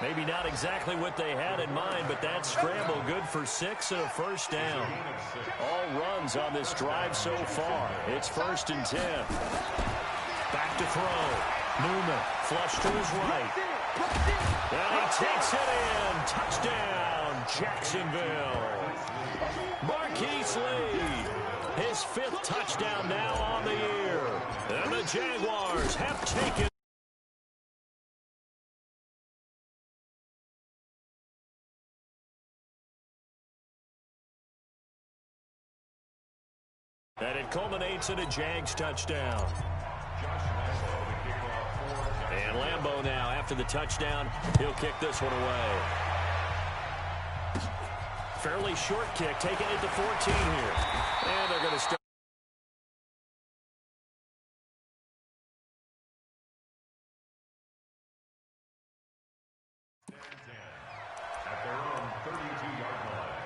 Maybe not exactly what they had in mind, but that scramble good for 6 and a first down. All runs on this drive so far. It's first and 10. Back to throw. Newman flush to his right. And he takes it in. Touchdown, Jacksonville. Marquise Lee, his 5th touchdown now on the year. And the Jaguars have taken. And it culminates in a Jags touchdown. And Lambeau now, after the touchdown, he'll kick this one away. Fairly short kick, taking it to 14 here. And they're going to start. At their own 32-yard line.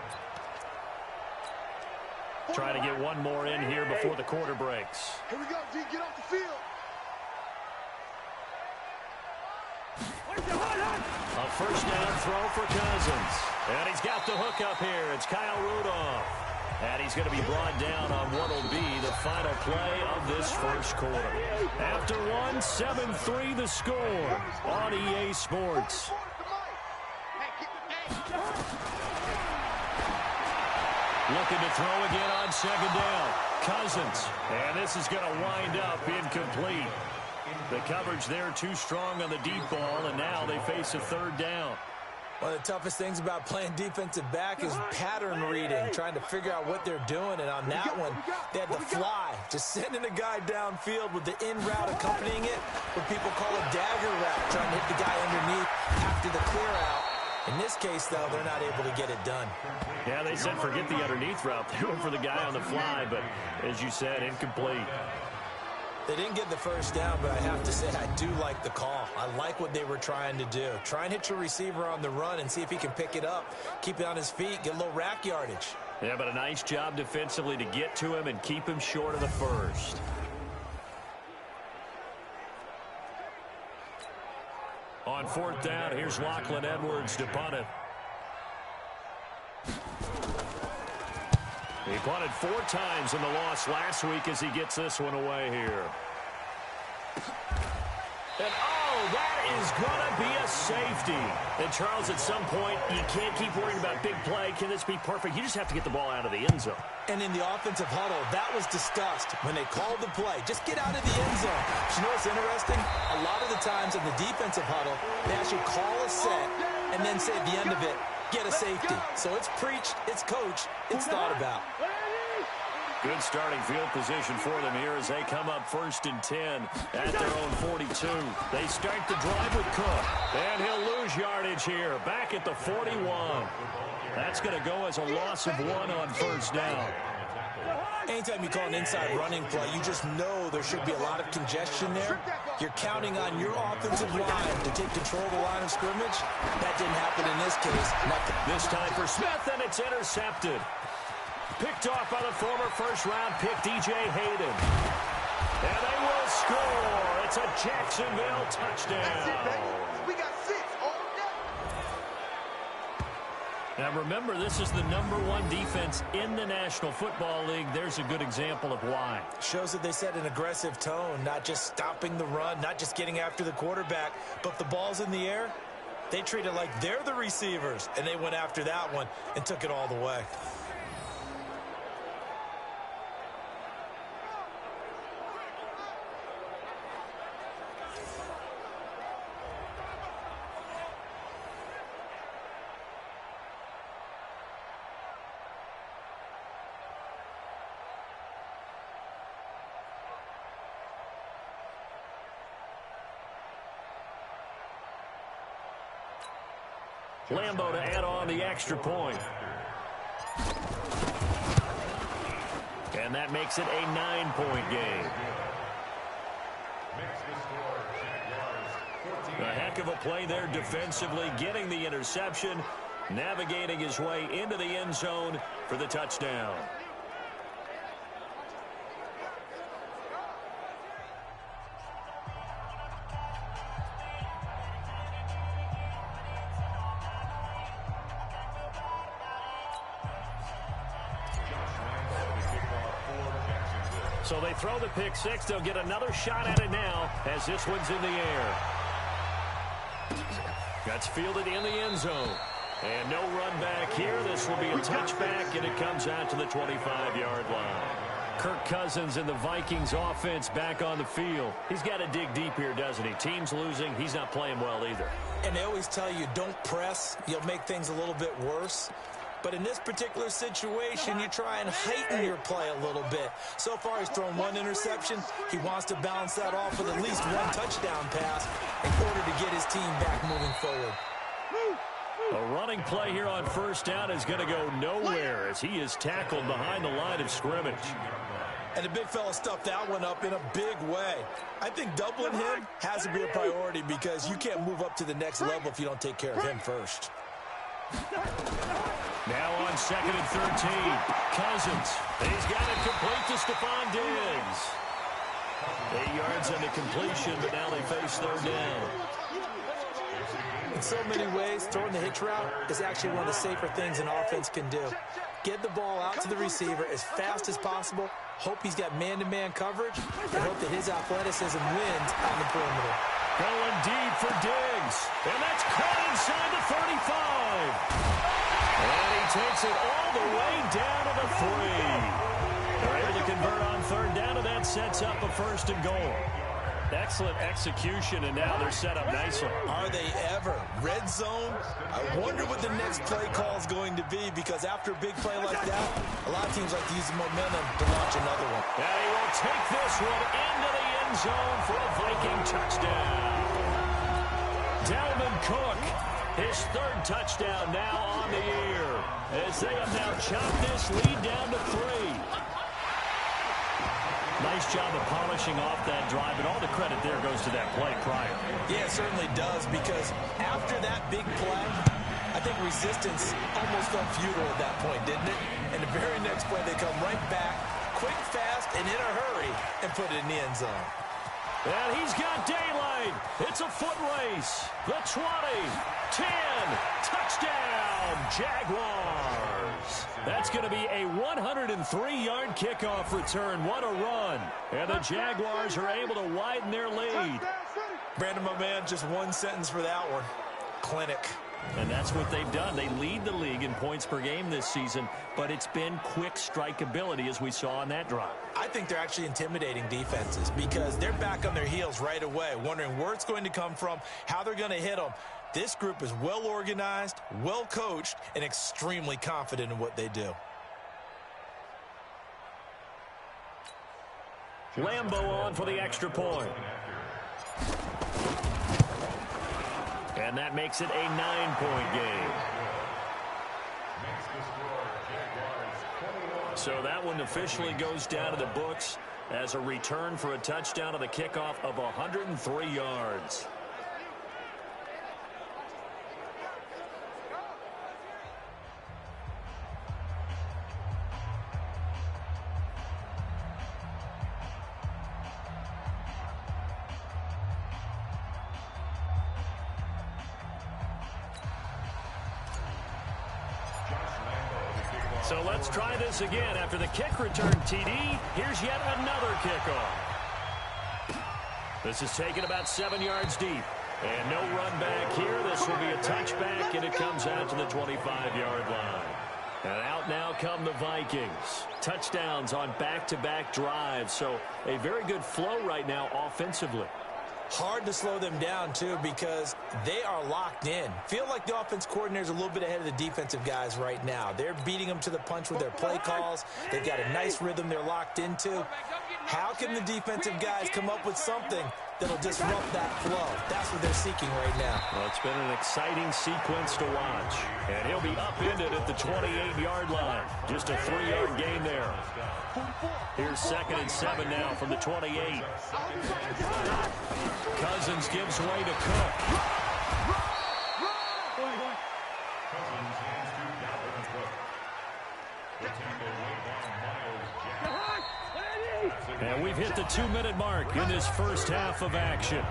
Try to get one more in here before the quarter breaks. Here we go, D. Get off the field. A first down throw for Cousins. And he's got the hook up here. It's Kyle Rudolph. And he's going to be brought down on what will be the final play of this first quarter. After one, 7-3 the score on EA Sports. Looking to throw again on second down. Cousins. And this is going to wind up incomplete. The coverage there too strong on the deep ball, and now they face a third down. One of the toughest things about playing defensive back is pattern reading, trying to figure out what they're doing. And on that one, they had to fly, just sending a guy downfield with the in route accompanying it, what people call a dagger route, trying to hit the guy underneath after the clear out. In this case, though, they're not able to get it done. Yeah, they said forget the underneath route. They went for the guy on the fly, but as you said, incomplete. They didn't get the first down, but I have to say I do like the call. I like what they were trying to do. Try and hit your receiver on the run and see if he can pick it up, keep it on his feet, get a little rack yardage. Yeah, but a nice job defensively to get to him and keep him short of the first. On fourth down, here's Lachlan Edwards to punt it. He punted 4 times in the loss last week as he gets this one away here. And, oh, that is going to be a safety. And, Charles, at some point, you can't keep worrying about big play. Can this be perfect? You just have to get the ball out of the end zone. And in the offensive huddle, that was discussed when they called the play. Just get out of the end zone. But you know what's interesting? A lot of the times in the defensive huddle, they actually call a set and then say at the end of it, get a safety. So it's preached, it's coached, it's thought about. Good starting field position for them here as they come up 1st and 10 at their own 42. They start the drive with Cook, and he'll lose yardage here, back at the 41. That's going to go as a loss of 1 on 1st down. Anytime you call an inside running play, you just know there should be a lot of congestion there. You're counting on your offensive line to take control of the line of scrimmage. That didn't happen in this case. Nothing. This time for Smith, and it's intercepted. Picked off by the former first-round pick, D.J. Hayden. And they will score. It's a Jacksonville touchdown. That's it, baby. We got 6 all day. Now, remember, this is the #1 defense in the National Football League. There's a good example of why. Shows that they set an aggressive tone, not just stopping the run, not just getting after the quarterback, but if the ball's in the air, they treat it like they're the receivers, and they went after that one and took it all the way. Lambo to add on the extra point. And that makes it a 9-point game. A heck of a play there defensively, getting the interception, navigating his way into the end zone for the touchdown. So they throw the pick six. They'll get another shot at it now as this one's in the air. That's fielded in the end zone. And no run back here. This will be a touchback, and it comes out to the 25-yard line. Kirk Cousins and the Vikings offense back on the field. He's got to dig deep here, doesn't he? Team's losing. He's not playing well either. And they always tell you, don't press. You'll make things a little bit worse. But in this particular situation, you try and heighten your play a little bit. So far, he's thrown 1 interception. He wants to balance that off with at least 1 touchdown pass in order to get his team back moving forward. A running play here on first down is going to go nowhere as he is tackled behind the line of scrimmage. And the big fella stuffed that one up in a big way. I think doubling him has to be a priority because you can't move up to the next level if you don't take care of him first. Now on 2nd and 13, Cousins. He's got it complete to Stephon Diggs. 8 yards on the completion, but now they face 3rd down. In so many ways, throwing the hitch route is actually one of the safer things an offense can do. Get the ball out to the receiver as fast as possible, hope he's got man-to-man coverage, and hope that his athleticism wins on the perimeter. Going deep for Diggs, and that's caught inside the 35. And he takes it all the way down to the 3. They're able to convert on 3rd down, and that sets up a 1st and goal. Excellent execution, and now they're set up nicely. Are they ever? Red zone? I wonder what the next play call is going to be, because after a big play like that, a lot of teams like to use the momentum to launch another one. And he will take this one into the end zone for a Viking touchdown. Dalvin Cook, his 3rd touchdown now on the year, as they have now chopped this lead down to 3. Nice job of polishing off that drive, and all the credit there goes to that play prior. Yeah, it certainly does, because after that big play, I think resistance almost felt futile at that point, didn't it? And the very next play, they come right back, quick, fast, and in a hurry, and put it in the end zone. And he's got daylight. It's a foot race. The 20, 10, touchdown, Jaguars. That's going to be a 103-yard kickoff return. What a run. And the Jaguars are able to widen their lead. Brandon, my man, just one sentence for that one. Clinic. And that's what they've done. They lead the league in points per game this season, but it's been quick strike ability as we saw on that drive. I think they're actually intimidating defenses because they're back on their heels right away, wondering where it's going to come from, how they're going to hit them. This group is well organized, well coached, and extremely confident in what they do. Lambo on for the extra point. And that makes it a 9-point game. So that one officially goes down to the books as a return for a touchdown on the kickoff of 103 yards. So let's try this again. After the kick return TD, here's yet another kickoff. This is taken about 7 yards deep. And no run back here. This will be a touchback, and it comes out to the 25-yard line. And out now come the Vikings. Touchdowns on back-to-back drives. So a very good flow right now offensively. Hard to slow them down, too, because they are locked in. Feel like the offense coordinator's a little bit ahead of the defensive guys right now. They're beating them to the punch with their play calls. They've got a nice rhythm they're locked into. How can the defensive guys come up with something that'll disrupt that flow? That's what they're seeking right now. Well, it's been an exciting sequence to watch. And he'll be upended at the 28-yard line. Just a 3-yard gain there. Here's 2nd and 7 now from the 28. Cousins gives way to Cook. And we've hit the 2-minute mark in this first half of action.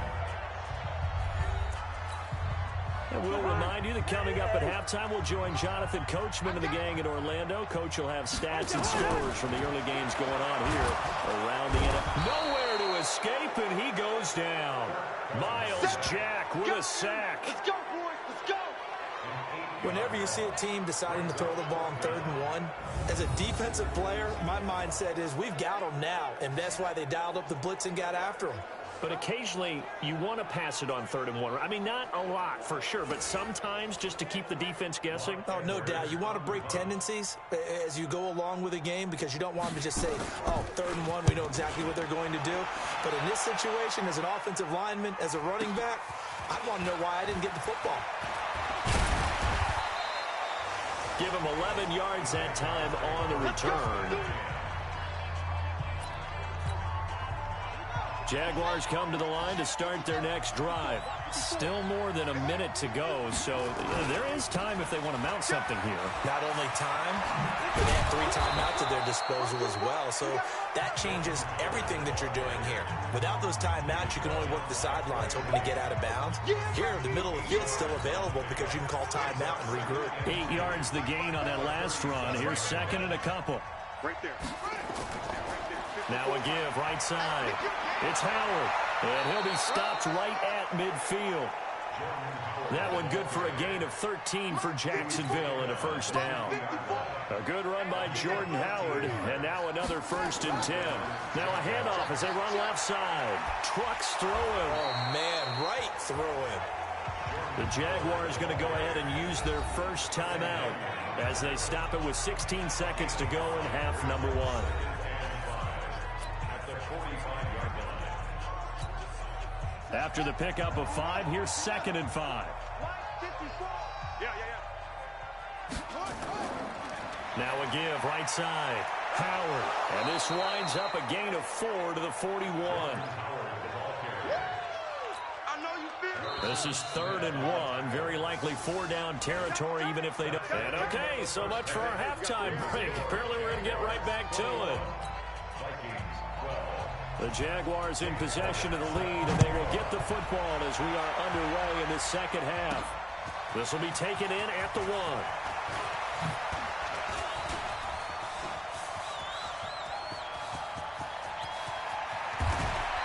And we'll remind you that coming up at halftime, we'll join Jonathan Coachman and the gang in Orlando. Coach will have stats and scores from the early games going on here around the NFL. Nowhere to escape, and he goes down. Miles Jack with a sack. Let's go, boys. Let's go. Whenever you see a team deciding to throw the ball on 3rd and 1, as a defensive player, my mindset is we've got them now, and that's why they dialed up the blitz and got after them. But occasionally, you want to pass it on 3rd and 1. I mean, not a lot for sure, but sometimes just to keep the defense guessing. Oh, no doubt. You want to break tendencies as you go along with a game because you don't want them to just say, oh, 3rd and 1, we know exactly what they're going to do. But in this situation, as an offensive lineman, as a running back, I want to know why I didn't get the football. Give him 11 yards that time on the return. Jaguars come to the line to start their next drive. Still more than a minute to go, so there is time if they want to mount something here. Not only time, but they have 3 timeouts at their disposal as well, so that changes everything that you're doing here. Without those timeouts, you can only work the sidelines hoping to get out of bounds. Here, the middle of the field is still available because you can call timeout and regroup. 8 yards the gain on that last run. Here's 2nd and a couple. Right there. Now a give, right side. It's Howard, and he'll be stopped right at midfield. That one good for a gain of 13 for Jacksonville and a first down. A good run by Jordan Howard, and now another 1st and 10. Now a handoff as they run left side. Trucks through him. Oh, man, right through him. The Jaguars going to go ahead and use their first timeout as they stop it with 16 seconds to go in half number 1. After the pickup of 5, here's 2nd and 5. Now a give, right side. Howard. And this winds up a gain of 4 to the 41. This is 3rd and 1. Very likely 4-down territory, even if they don't. And okay, so much for our halftime break. Apparently we're going to get right back to it. The Jaguars in possession of the lead, and they will get the football as we are underway in this second half. This will be taken in at the 1.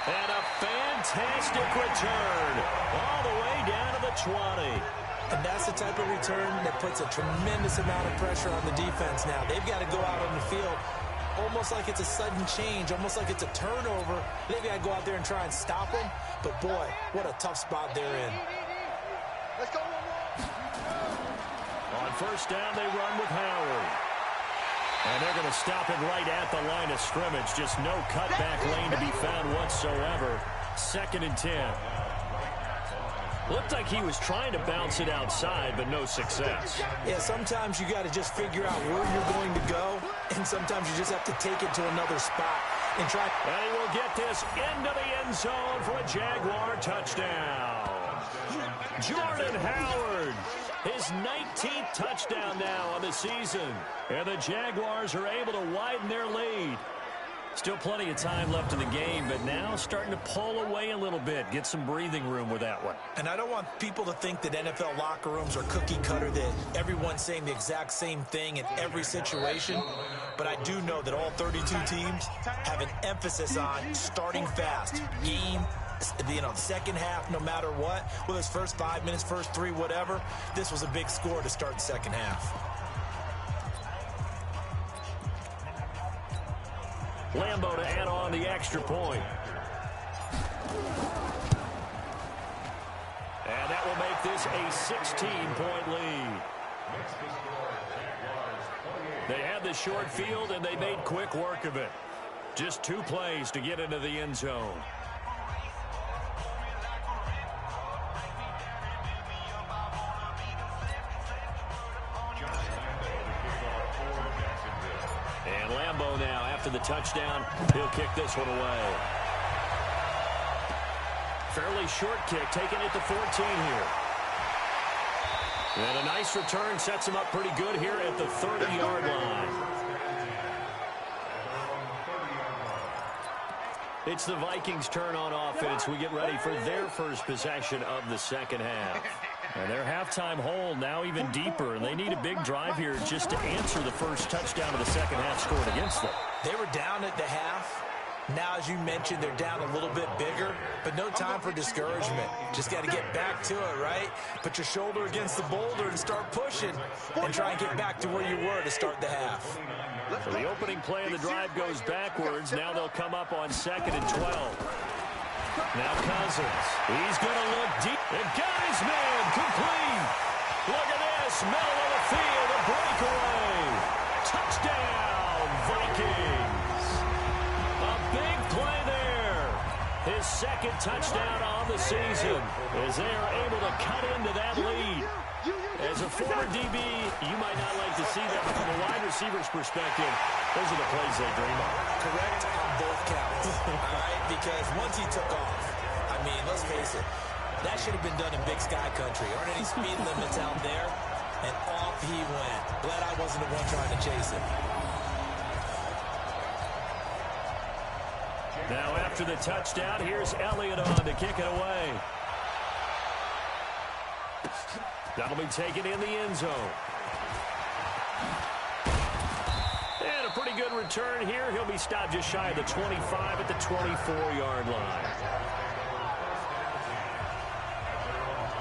And a fantastic return all the way down to the 20. And that's the type of return that puts a tremendous amount of pressure on the defense now. They've got to go out on the field almost like it's a sudden change, almost like it's a turnover. They've got to go out there and try and stop them. But, boy, what a tough spot they're in. Let's go. On first down, they run with Howard. And they're going to stop it right at the line of scrimmage. Just no cutback lane to be found whatsoever. 2nd and 10. Looked like he was trying to bounce it outside, but no success. Yeah, sometimes you got to just figure out where you're going to go, and sometimes you just have to take it to another spot and try. And he will get this into the end zone for a Jaguar touchdown. Jordan Howard, his 19th touchdown now on the season. And the Jaguars are able to widen their lead. Still plenty of time left in the game, but now starting to pull away a little bit. Get some breathing room with that one. And I don't want people to think that NFL locker rooms are cookie cutter, that everyone's saying the exact same thing in every situation. But I do know that all 32 teams have an emphasis on starting fast. Game, second half, no matter what. Whether it's first 5 minutes, first 3, whatever. This was a big score to start the second half. Lambo to add on the extra point. And that will make this a 16-point lead. They had the short field, and they made quick work of it. Just 2 plays to get into the end zone. And Lambo now, after the touchdown, he'll kick this one away. Fairly short kick, taken at the 14 here. And a nice return sets him up pretty good here at the 30-yard line. It's the Vikings' turn on offense. We get ready for their first possession of the second half. And their halftime hole now even deeper, and they need a big drive here just to answer the first touchdown of the second half scored against them. They were down at the half. Now, as you mentioned, they're down a little bit bigger, but no time for discouragement. Just got to get back to it, right? Put your shoulder against the boulder and start pushing and try and get back to where you were to start the half. So the opening play of the drive goes backwards. Now they'll come up on 2nd and 12. Now Cousins. He's going to look deep. And got his man complete. Look at this. Middle of the field. A breakaway. Touchdown, Vikings. A big play there. His 2nd touchdown on the season as they are able to cut into that lead. As a former DB, you might not like to see that, but from a wide receiver's perspective, those are the plays they dream of. Correct on both counts, all right? Because once he took off, I mean, let's face it, that should have been done in Big Sky Country. Aren't any speed limits out there? And off he went. Glad I wasn't the one trying to chase him. Now after the touchdown, here's Elliott on to kick it away. That'll be taken in the end zone. And a pretty good return here. He'll be stopped just shy of the 25 at the 24-yard line.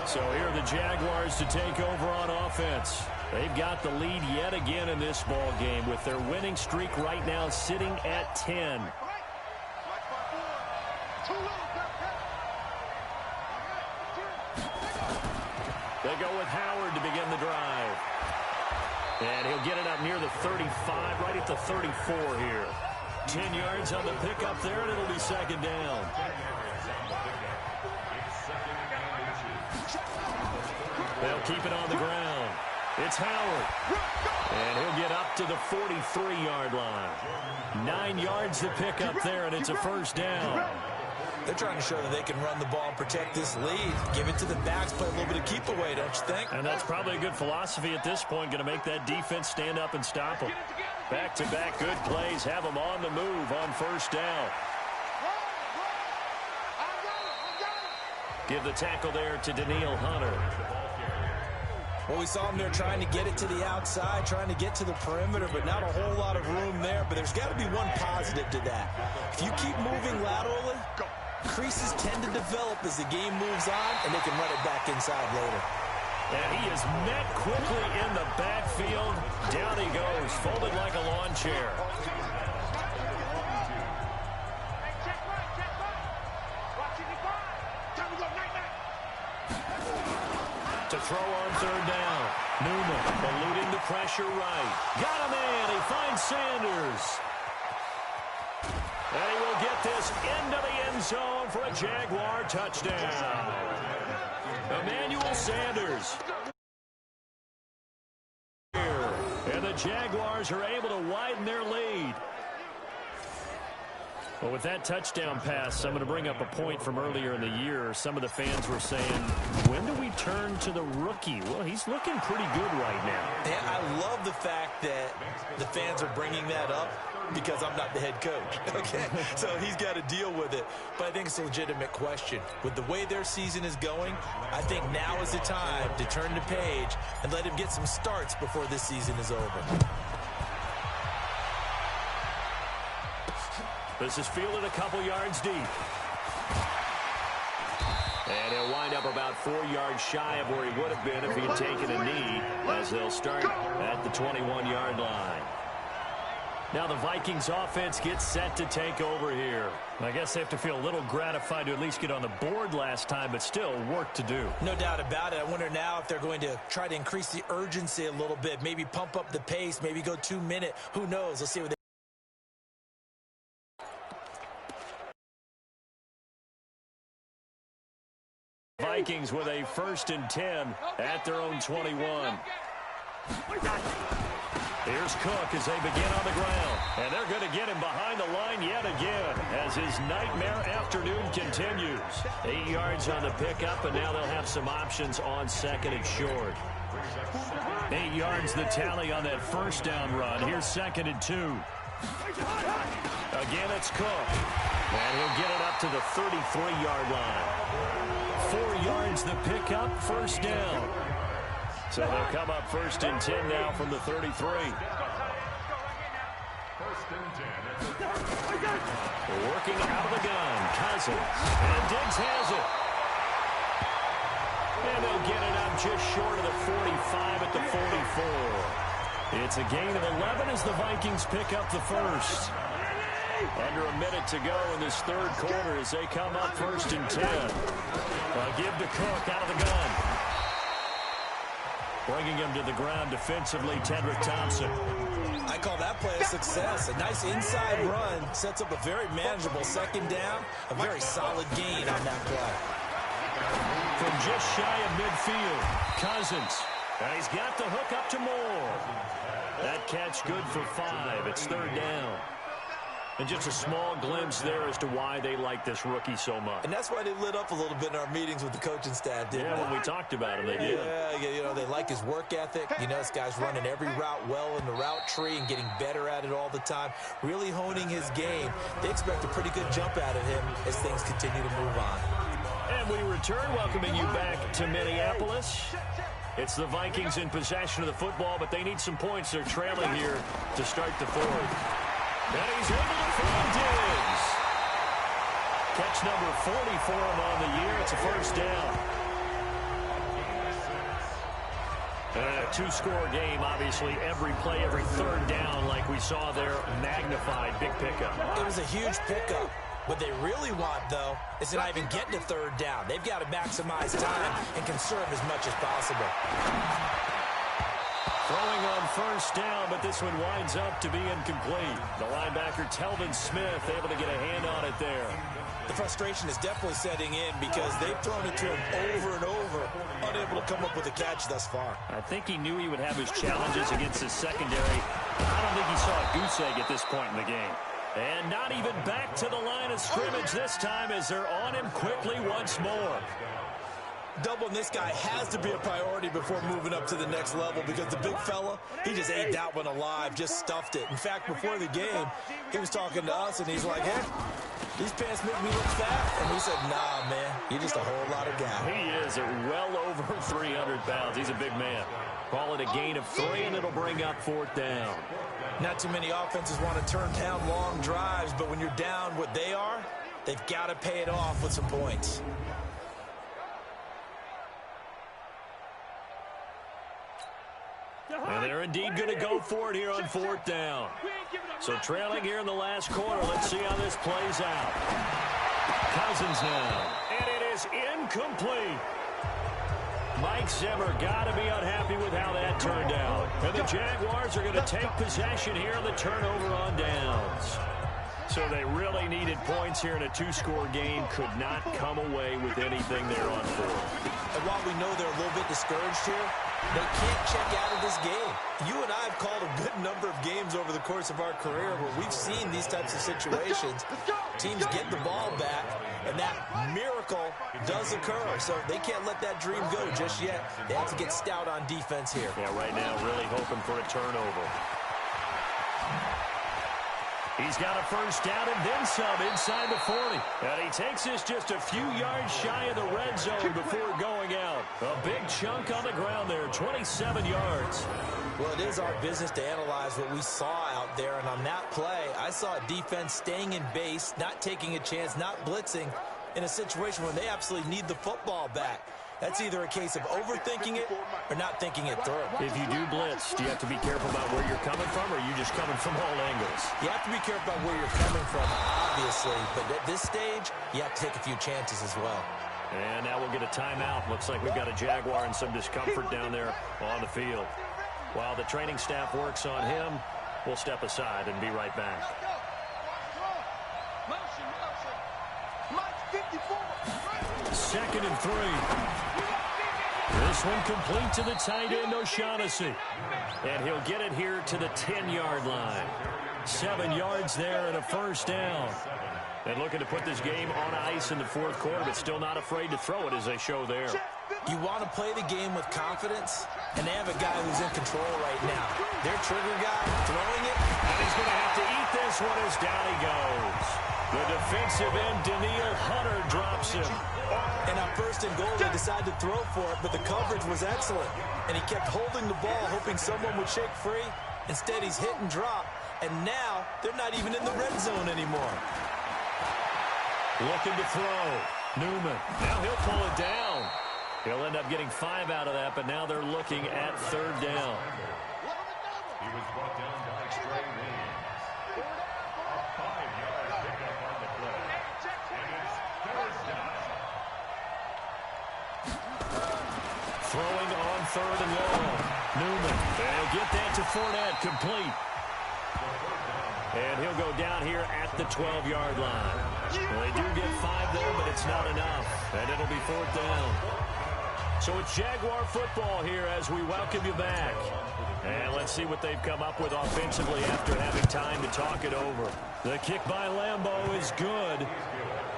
So here are the Jaguars to take over on offense. They've got the lead yet again in this ball game with their winning streak right now sitting at 10. They go with Howard to begin the drive. And he'll get it up near the 35, right at the 34 here. 10 yards on the pickup there, and it'll be 2nd down. They'll keep it on the ground. It's Howard. And he'll get up to the 43-yard line. 9 yards to pick up there, and it's a 1st down. They're trying to show that they can run the ball and protect this lead. Give it to the backs, play a little bit of keep away, don't you think? And that's probably a good philosophy at this point, going to make that defense stand up and stop them. Back-to-back good plays have them on the move on 1st down. Give the tackle there to Daniil Hunter. Well, we saw him there trying to get it to the outside, trying to get to the perimeter, but not a whole lot of room there. But there's got to be one positive to that. If you keep moving laterally, creases tend to develop as the game moves on, and they can run it back inside later. And he is met quickly in the backfield. Down he goes, folded like a lawn chair. To throw on third down. Newman eluding the pressure right. Got a man. He finds Sanders. And he will get this into the end zone for a Jaguar touchdown. Emmanuel Sanders. And the Jaguars are able to widen their lead. Well, with that touchdown pass, I'm going to bring up a point from earlier in the year. Some of the fans were saying, when do we turn to the rookie? Well, he's looking pretty good right now. Yeah, I love the fact that the fans are bringing that up because I'm not the head coach. Okay, so he's got to deal with it. But I think it's a legitimate question. With the way their season is going, I think now is the time to turn the page and let him get some starts before this season is over. This is fielded a couple yards deep. And he'll wind up about 4 yards shy of where he would have been if he had taken a knee, as they'll start at the 21-yard line. Now the Vikings offense gets set to take over here. I guess they have to feel a little gratified to at least get on the board last time, but still work to do. No doubt about it. I wonder now if they're going to try to increase the urgency a little bit, maybe pump up the pace, maybe go 2 minute. Who knows? Let's see what they Vikings with a 1st and 10 at their own 21. Here's Cook as they begin on the ground. And they're going to get him behind the line yet again as his nightmare afternoon continues. 8 yards on the pickup, and now they'll have some options on 2nd and short. 8 yards the tally on that 1st down run. Here's 2nd and 2. Again, it's Cook. And he'll get it up to the 33-yard line. 4 yards the pickup, 1st down. So they'll come up 1st and 10 now from the 33. 1st and 10. Working out of the gun, Cousins. And Diggs has it. And they'll get it up just short of the 45 at the 44. It's a gain of 11 as the Vikings pick up the 1st. Under a minute to go in this 3rd quarter as they come up 1st and 10. Give to Cook out of the gun. Bringing him to the ground defensively, Tedrick Thompson. I call that play a success. A nice inside run sets up a very manageable 2nd down. A very solid gain on that play. From just shy of midfield, Cousins. And he's got the hook up to Moore. That catch good for 5. It's 3rd down. And just a small glimpse there as to why they like this rookie so much. And that's why they lit up a little bit in our meetings with the coaching staff, didn't they? When we talked about him, they did. Yeah, you know, they like his work ethic. You know, this guy's running every route well in the route tree and getting better at it all the time, really honing his game. They expect a pretty good jump out of him as things continue to move on. And we return, welcoming you back to Minneapolis. It's the Vikings in possession of the football, but they need some points. They're trailing here to start the 4th. And he's able to find Diggs. Catch number 40 for him on the year. It's a 1st down. A 2-score game, obviously. Every play, every 3rd down, like we saw there, magnified. Big pickup. It was a huge pickup. What they really want, though, is to not even get to 3rd down. They've got to maximize time and conserve as much as possible. Throwing on 1st down, but this one winds up to be incomplete. The linebacker, Telvin Smith, able to get a hand on it there. The frustration is definitely setting in because they've thrown it to him over and over, unable to come up with a catch thus far. I think he knew he would have his challenges against his secondary. I don't think he saw a goose egg at this point in the game. And not even back to the line of scrimmage this time as they're on him quickly once more. Doubling this guy has to be a priority before moving up to the next level because the big fella, he just ate that one alive, just stuffed it. In fact, before the game, he was talking to us, and he's like, hey, These pants make me look fat. And he said, nah, man, you're just a whole lot of guy. He is well over 300 pounds. He's a big man. Call it a gain of 3, and it'll bring up 4th down. Not too many offenses want to turn down long drives, but when you're down what they are, they've got to pay it off with some points. And they're indeed going to go for it here on 4th down. So trailing here in the last quarter. Let's see how this plays out. Cousins now. And it is incomplete. Mike Zimmer got to be unhappy with how that turned out. And the Jaguars are going to take possession here on the turnover on downs. So they really needed points here in a 2-score game. Could not come away with anything there on 4th. And while we know they're a little bit discouraged here, they can't check out of this game. You and I have called a good number of games over the course of our career where we've seen these types of situations. Teams get the ball back, and that miracle does occur. So they can't let that dream go just yet. They have to get stout on defense here. Yeah, right now really hoping for a turnover. He's got a 1st down and then some inside the 40. And he takes this just a few yards shy of the red zone before going out. A big chunk on the ground there, 27 yards. Well, it is our business to analyze what we saw out there. And on that play, I saw a defense staying in base, not taking a chance, not blitzing in a situation where they absolutely need the football back. That's either a case of overthinking it or not thinking it through. If you do blitz, do you have to be careful about where you're coming from, or are you just coming from all angles? You have to be careful about where you're coming from, obviously. But at this stage, you have to take a few chances as well. And now we'll get a timeout. Looks like we've got a Jaguar and some discomfort down there on the field. While the training staff works on him, we'll step aside and be right back. 2nd and 3. This one complete to the tight end, O'Shaughnessy. And he'll get it here to the 10-yard line. 7 yards there and a 1st down. And looking to put this game on ice in the 4th quarter, but still not afraid to throw it as they show there. You want to play the game with confidence, and they have a guy who's in control right now. Their trigger guy throwing it. And he's going to have to eat this one as down he goes. The defensive end, Daniil Hunter, drops him. And on 1st and goal, they decided to throw for it, but the coverage was excellent. And he kept holding the ball, hoping someone would shake free. Instead, he's hit and drop. And now, they're not even in the red zone anymore. Looking to throw. Newman. Now he'll pull it down. He'll end up getting 5 out of that, but now they're looking at 3rd down. He was brought down by Stray Williams. A 5-yard pickup on the play. And it's 3rd down. Throwing on 3rd and long. Newman. They'll get that to Fournette, complete. And he'll go down here at the 12-yard line. Well, they do get 5 there, but it's not enough. And it'll be 4th down. So it's Jaguar football here as we welcome you back. And let's see what they've come up with offensively after having time to talk it over. The kick by Lambeau is good.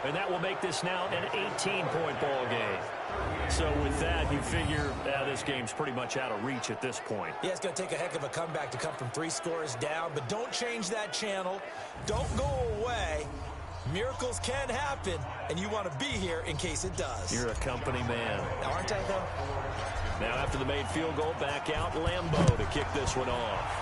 And that will make this now an 18-point ball game. So with that, you figure this game's pretty much out of reach at this point. Yeah, it's going to take a heck of a comeback to come from 3 scores down, but don't change that channel. Don't go away. Miracles can happen, and you want to be here in case it does. You're a company man. Aren't I, though? Now after the made field goal, back out Lambeau to kick this one off.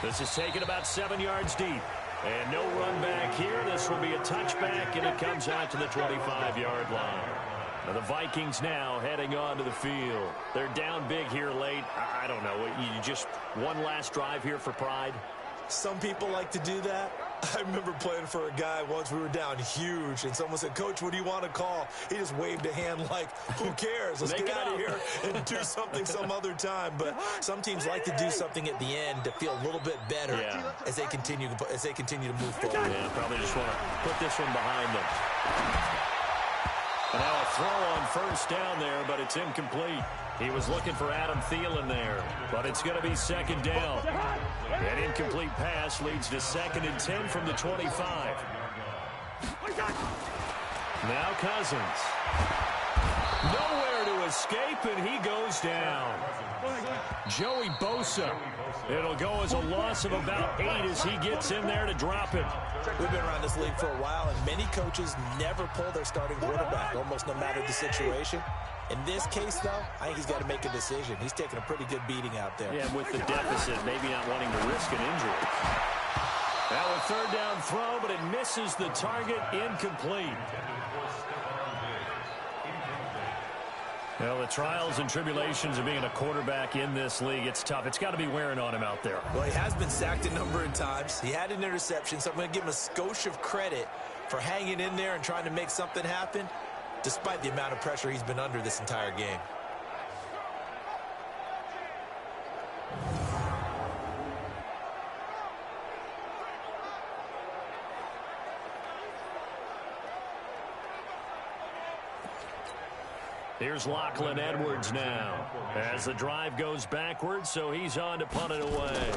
This is taken about 7 yards deep. And no run back here. This will be a touchback, and it comes out to the 25-yard line. Now the Vikings now heading onto the field. They're down big here late. I don't know. You just one last drive here for pride? Some people like to do that. I remember playing for a guy once. We were down huge, and someone said, "Coach, what do you want to call?" He just waved a hand like, "Who cares? Let's get out of here and do something some other time." But some teams like to do something at the end to feel a little bit better as they continue to move forward. Yeah, probably just want to put this one behind them. And now a throw on 1st down there, but it's incomplete. He was looking for Adam Thielen there, but it's going to be 2nd down. An incomplete pass leads to 2nd and 10 from the 25. Now Cousins. Nowhere to escape, and he goes down. Joey Bosa. It'll go as a loss of about 8 as he gets in there to drop it. We've been around this league for a while, and many coaches never pull their starting quarterback, almost no matter the situation. In this case, though, I think he's got to make a decision. He's taking a pretty good beating out there. Yeah, with the deficit, maybe not wanting to risk an injury. Now a third down throw, but it misses the target, incomplete. Well, the trials and tribulations of being a quarterback in this league, it's tough. It's got to be wearing on him out there. Well, he has been sacked a number of times. He had an interception, so I'm going to give him a skosh of credit for hanging in there and trying to make something happen, despite the amount of pressure he's been under this entire game. Here's Lachlan Edwards now as the drive goes backwards, so he's on to punt it away.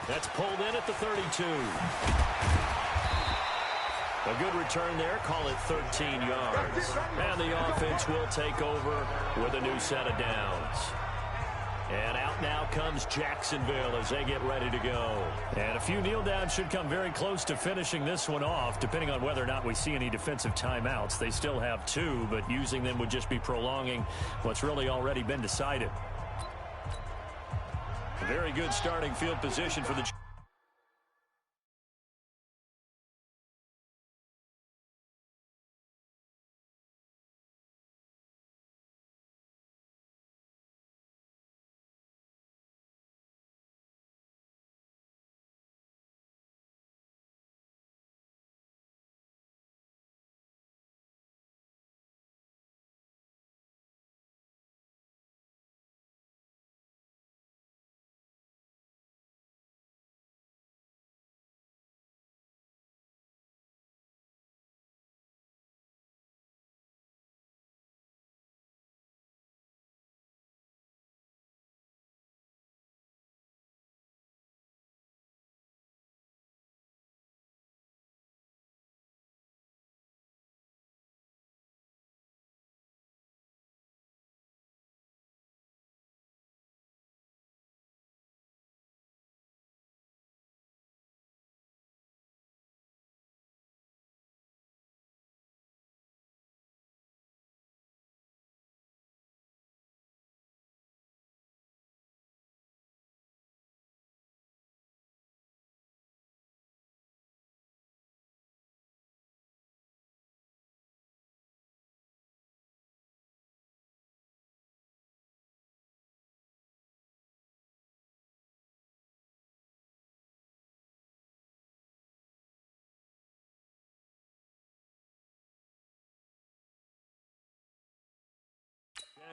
That's pulled in at the 32. A good return there, call it 13 yards. And the offense will take over with a new set of downs. And out now comes Jacksonville as they get ready to go. And a few kneel downs should come very close to finishing this one off, depending on whether or not we see any defensive timeouts. They still have 2, but using them would just be prolonging what's really already been decided. A very good starting field position for the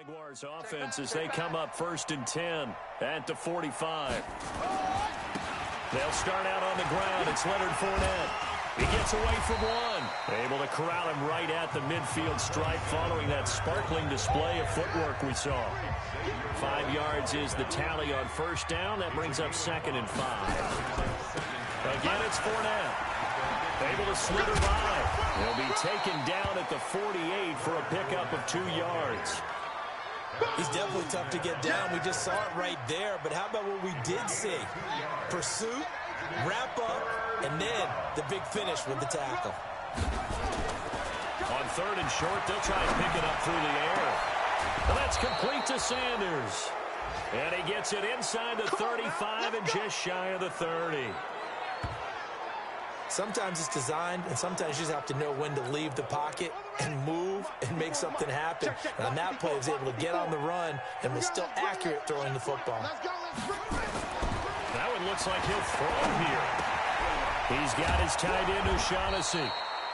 Jaguars offense as they come up 1st and 10 at the 45. They'll start out on the ground. It's Leonard Fournette. He gets away from one. Able to corral him right at the midfield stripe following that sparkling display of footwork we saw. 5 yards is the tally on 1st down. That brings up 2nd and 5. Again, it's Fournette. Able to slither by. He'll be taken down at the 48 for a pickup of 2 yards. He's definitely tough to get down. We just saw it right there. But how about what we did see? Pursuit, wrap up, and then the big finish with the tackle. On 3rd and short, they'll try and pick it up through the air. And that's complete to Sanders. And he gets it inside the 35 and just shy of the 30. Sometimes it's designed, and sometimes you just have to know when to leave the pocket and move and make something happen. And on that play, he was able to get on the run and was still accurate throwing the football. That one looks like he'll throw here. He's got his tight end, O'Shaughnessy.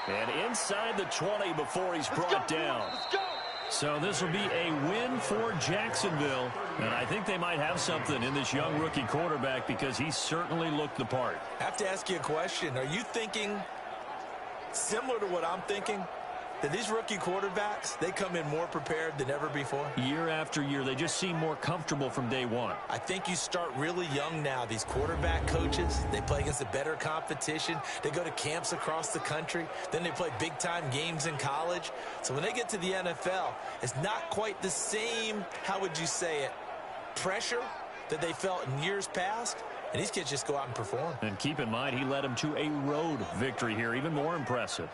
And inside the 20 before he's brought down. So this will be a win for Jacksonville. And I think they might have something in this young rookie quarterback because he certainly looked the part. I have to ask you a question. Are you thinking similar to what I'm thinking? that these rookie quarterbacks, they come in more prepared than ever before? Year after year, they just seem more comfortable from day one. I think you start really young now. These quarterback coaches, they play against the better competition. They go to camps across the country. Then they play big-time games in college. So when they get to the NFL, it's not quite the same, how would you say it, pressure that they felt in years past. And these kids just go out and perform. And keep in mind, he led them to a road victory here, even more impressive.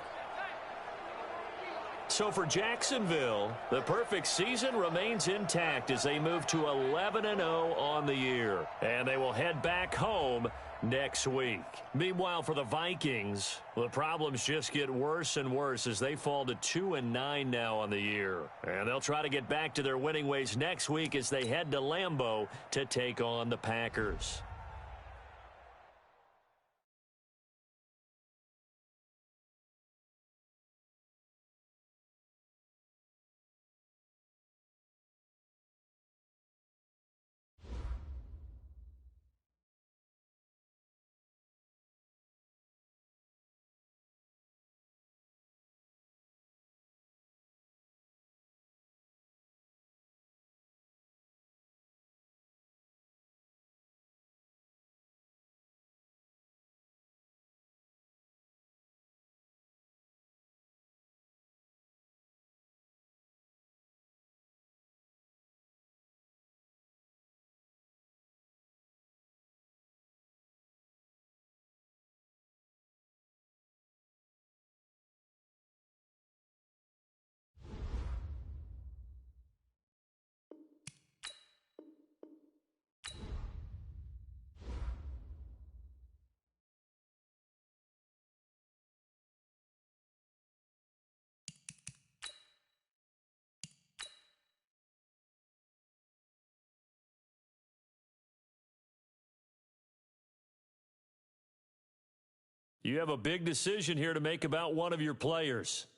So for Jacksonville, the perfect season remains intact as they move to 11-0 on the year. And they will head back home next week. Meanwhile, for the Vikings, the problems just get worse and worse as they fall to 2-9 now on the year. And they'll try to get back to their winning ways next week as they head to Lambeau to take on the Packers. You have a big decision here to make about one of your players.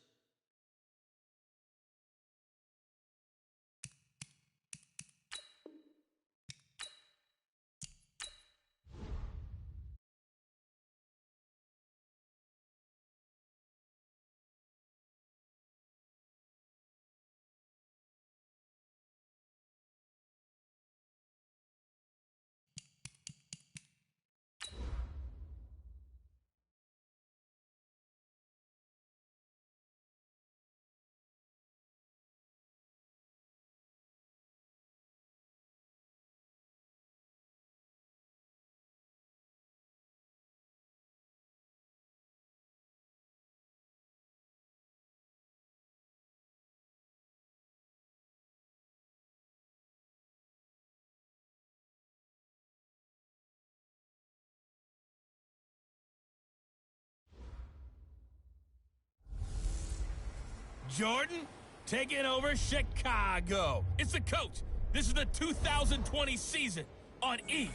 Jordan taking over Chicago. It's the coach. This is the 2020 season on EA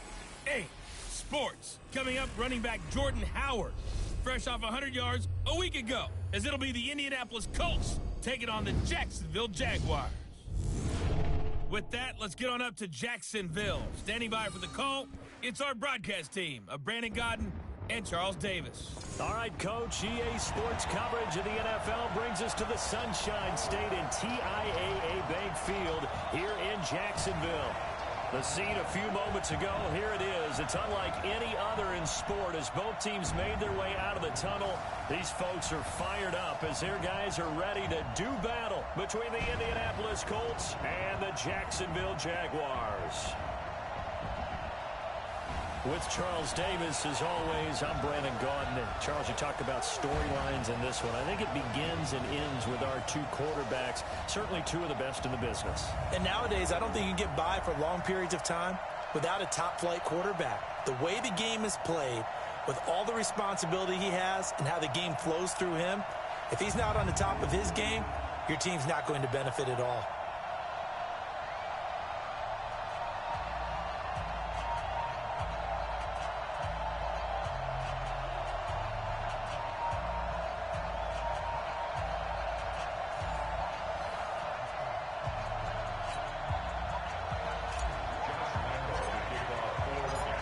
Sports. Coming up, running back Jordan Howard, fresh off 100 yards a week ago, as it'll be the Indianapolis Colts taking on the Jacksonville Jaguars. With that, let's get on up to Jacksonville. Standing by for the call, it's our broadcast team of Brandon Godden and Charles Davis. All right, Coach, EA Sports coverage of the NFL brings us to the Sunshine State in TIAA Bank Field here in Jacksonville. The scene a few moments ago, here it is. It's unlike any other in sport as both teams made their way out of the tunnel. These folks are fired up as their guys are ready to do battle between the Indianapolis Colts and the Jacksonville Jaguars. With Charles Davis, as always, I'm Brandon Gaudin. And Charles, you talked about storylines in this one. I think it begins and ends with our two quarterbacks, certainly two of the best in the business. And nowadays, I don't think you get by for long periods of time without a top-flight quarterback. The way the game is played, with all the responsibility he has and how the game flows through him, if he's not on the top of his game, your team's not going to benefit at all.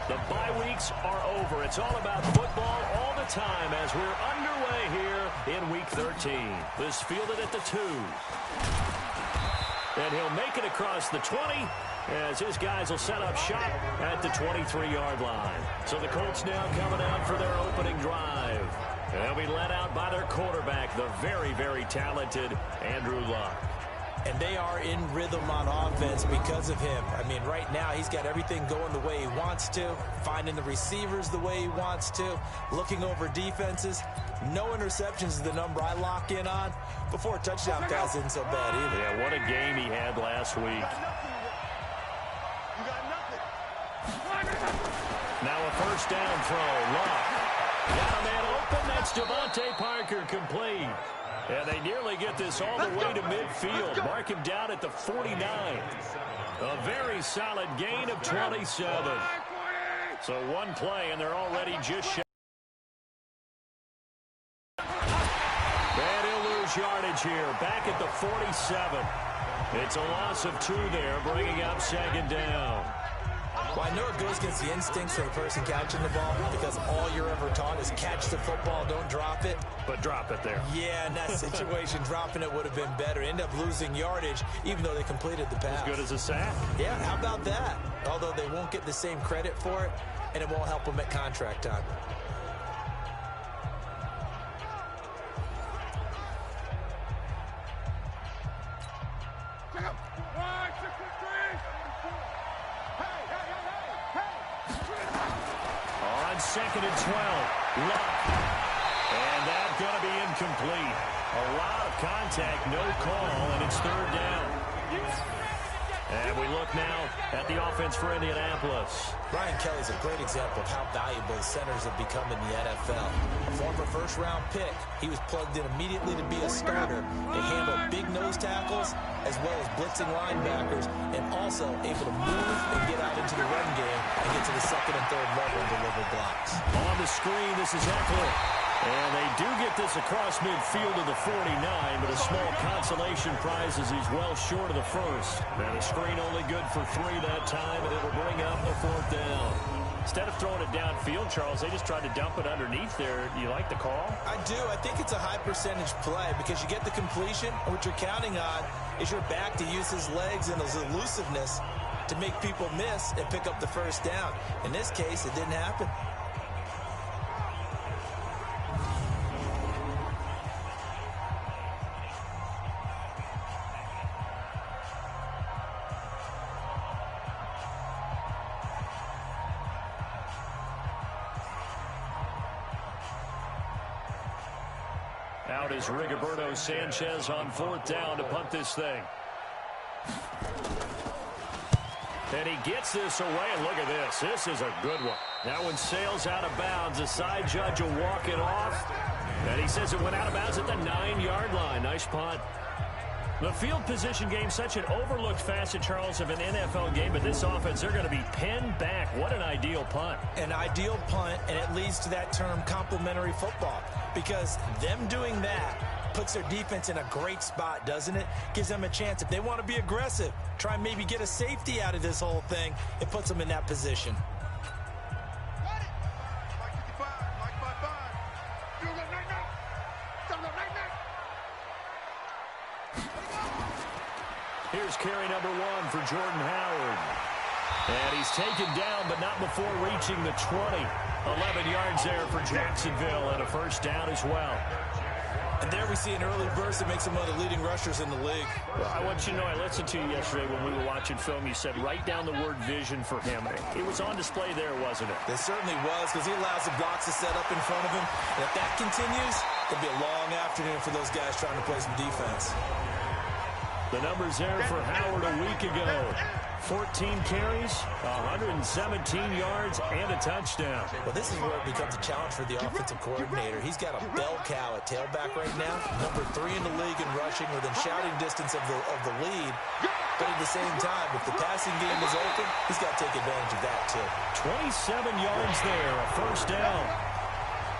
The bye weeks are over. It's all about football all the time as we're underway play here in Week 13. This fielded at the 2. And he'll make it across the 20 as his guys will set up shop at the 23-yard line. So the Colts now coming out for their opening drive. They'll be led out by their quarterback, the very, very talented Andrew Luck. And they are in rhythm on offense because of him. I mean, right now he's got everything going the way he wants to, finding the receivers the way he wants to, looking over defenses. No interceptions is the number I lock in on. Before touchdown pass isn't so bad either. Yeah, what a game he had last week. Now a first down throw. Luck. Got a man open. That's Devontae Parker complete. And they nearly get this all the way to midfield. Mark him down at the 49. A very solid gain of 27. So one play, and they're already just shy. And he'll lose yardage here. Back at the 47. It's a loss of 2 there, bringing up second down. Well, I know it goes against the instincts of the person catching the ball because all you're ever taught is catch the football, don't drop it. But drop it there. Yeah, in that situation, dropping it would have been better. End up losing yardage, even though they completed the pass. As good as a sack. Yeah, how about that? Although they won't get the same credit for it, and it won't help them at contract time. Second and 12. Luck. And that's going to be incomplete. A lot of contact, no call, and it's third down. And we look now at the offense for Indianapolis. Brian Kelly's a great example of how valuable centers have become in the NFL. A former first-round pick, he was plugged in immediately to be a starter. They handle big nose tackles as well as blitzing linebackers, and also able to move and get out into the run game and get to the second and third level and deliver blocks. On the screen, this is Eckler. And they do get this across midfield to the 49, but a small consolation prize as he's well short of the first. And the screen only good for 3 that time, and it'll bring up a fourth down. Instead of throwing it downfield, Charles, they just tried to dump it underneath there. You like the call? I do. I think it's a high percentage play because you get the completion, and what you're counting on is your back to use his legs and his elusiveness to make people miss and pick up the first down. In this case, it didn't happen. Out is Rigoberto Sanchez on fourth down to punt this thing. And he gets this away, and look at this. This is a good one. That one sails out of bounds. The side judge will walk it off. And he says it went out of bounds at the 9-yard line. Nice punt. The field position game, such an overlooked facet, Charles, of an NFL game, but this offense, they're going to be pinned back. What an ideal punt. An ideal punt, and it leads to that term complementary football, because them doing that puts their defense in a great spot, doesn't it? Gives them a chance. If they want to be aggressive, try and maybe get a safety out of this whole thing, it puts them in that position. Here's carry number 1 for Jordan Howard. And he's taken down, but not before reaching the 20. 11 yards there for Jacksonville, and a first down as well. And there we see an early burst that makes him one of the leading rushers in the league. Well, I want you to know, I listened to you yesterday when we were watching film. You said write down the word vision for him. It was on display there, wasn't it? It certainly was, because he allows the blocks to set up in front of him. And if that continues, it'll be a long afternoon for those guys trying to play some defense. The numbers there for Howard a week ago. 14 carries, 117 yards, and a touchdown. Well, this is where it becomes a challenge for the offensive coordinator. He's got a bell cow at tailback right now, number 3 in the league in rushing, within shouting distance of the lead. But at the same time, if the passing game is open, he's got to take advantage of that too. 27 yards there, a first down.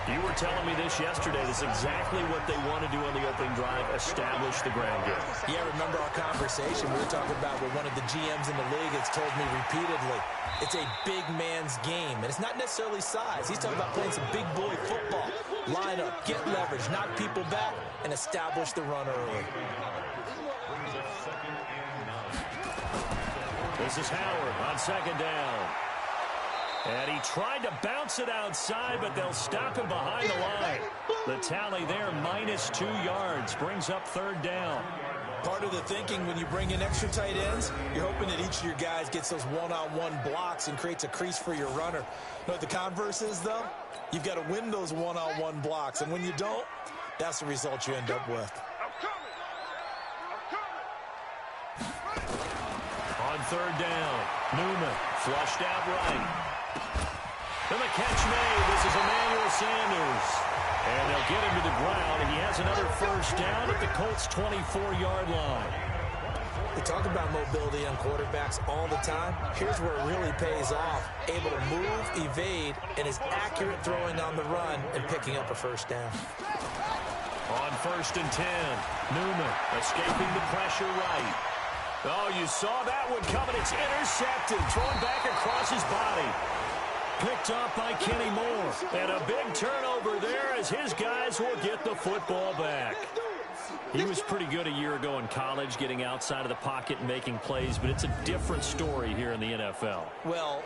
You were telling me this yesterday. This is exactly what they want to do on the opening drive, establish the ground game. Yeah, remember our conversation. We were talking about what one of the GMs in the league has told me repeatedly. It's a big man's game, and it's not necessarily size. He's talking about playing some big boy football. Line up, get leverage, knock people back, and establish the run early. This is Howard on second down. And he tried to bounce it outside, but they'll stop him behind the line. The tally there, -2 yards, brings up third down. Part of the thinking when you bring in extra tight ends, you're hoping that each of your guys gets those one-on-one blocks and creates a crease for your runner. You know what the converse is, though? You've got to win those one-on-one blocks, and when you don't, that's the result you end up with. On third down, Newman flushed out right. And the catch made. This is Emmanuel Sanders. And they'll get him to the ground, and he has another first down at the Colts' 24-yard line. We talk about mobility on quarterbacks all the time. Here's where it really pays off. Able to move, evade, and is accurate throwing on the run and picking up a first down. On 1st and 10, Newman escaping the pressure right. Oh, you saw that one coming. It's intercepted, thrown back across his body. Picked off by Kenny Moore. And a big turnover there as his guys will get the football back. He was pretty good a year ago in college, getting outside of the pocket and making plays, but it's a different story here in the NFL. Well,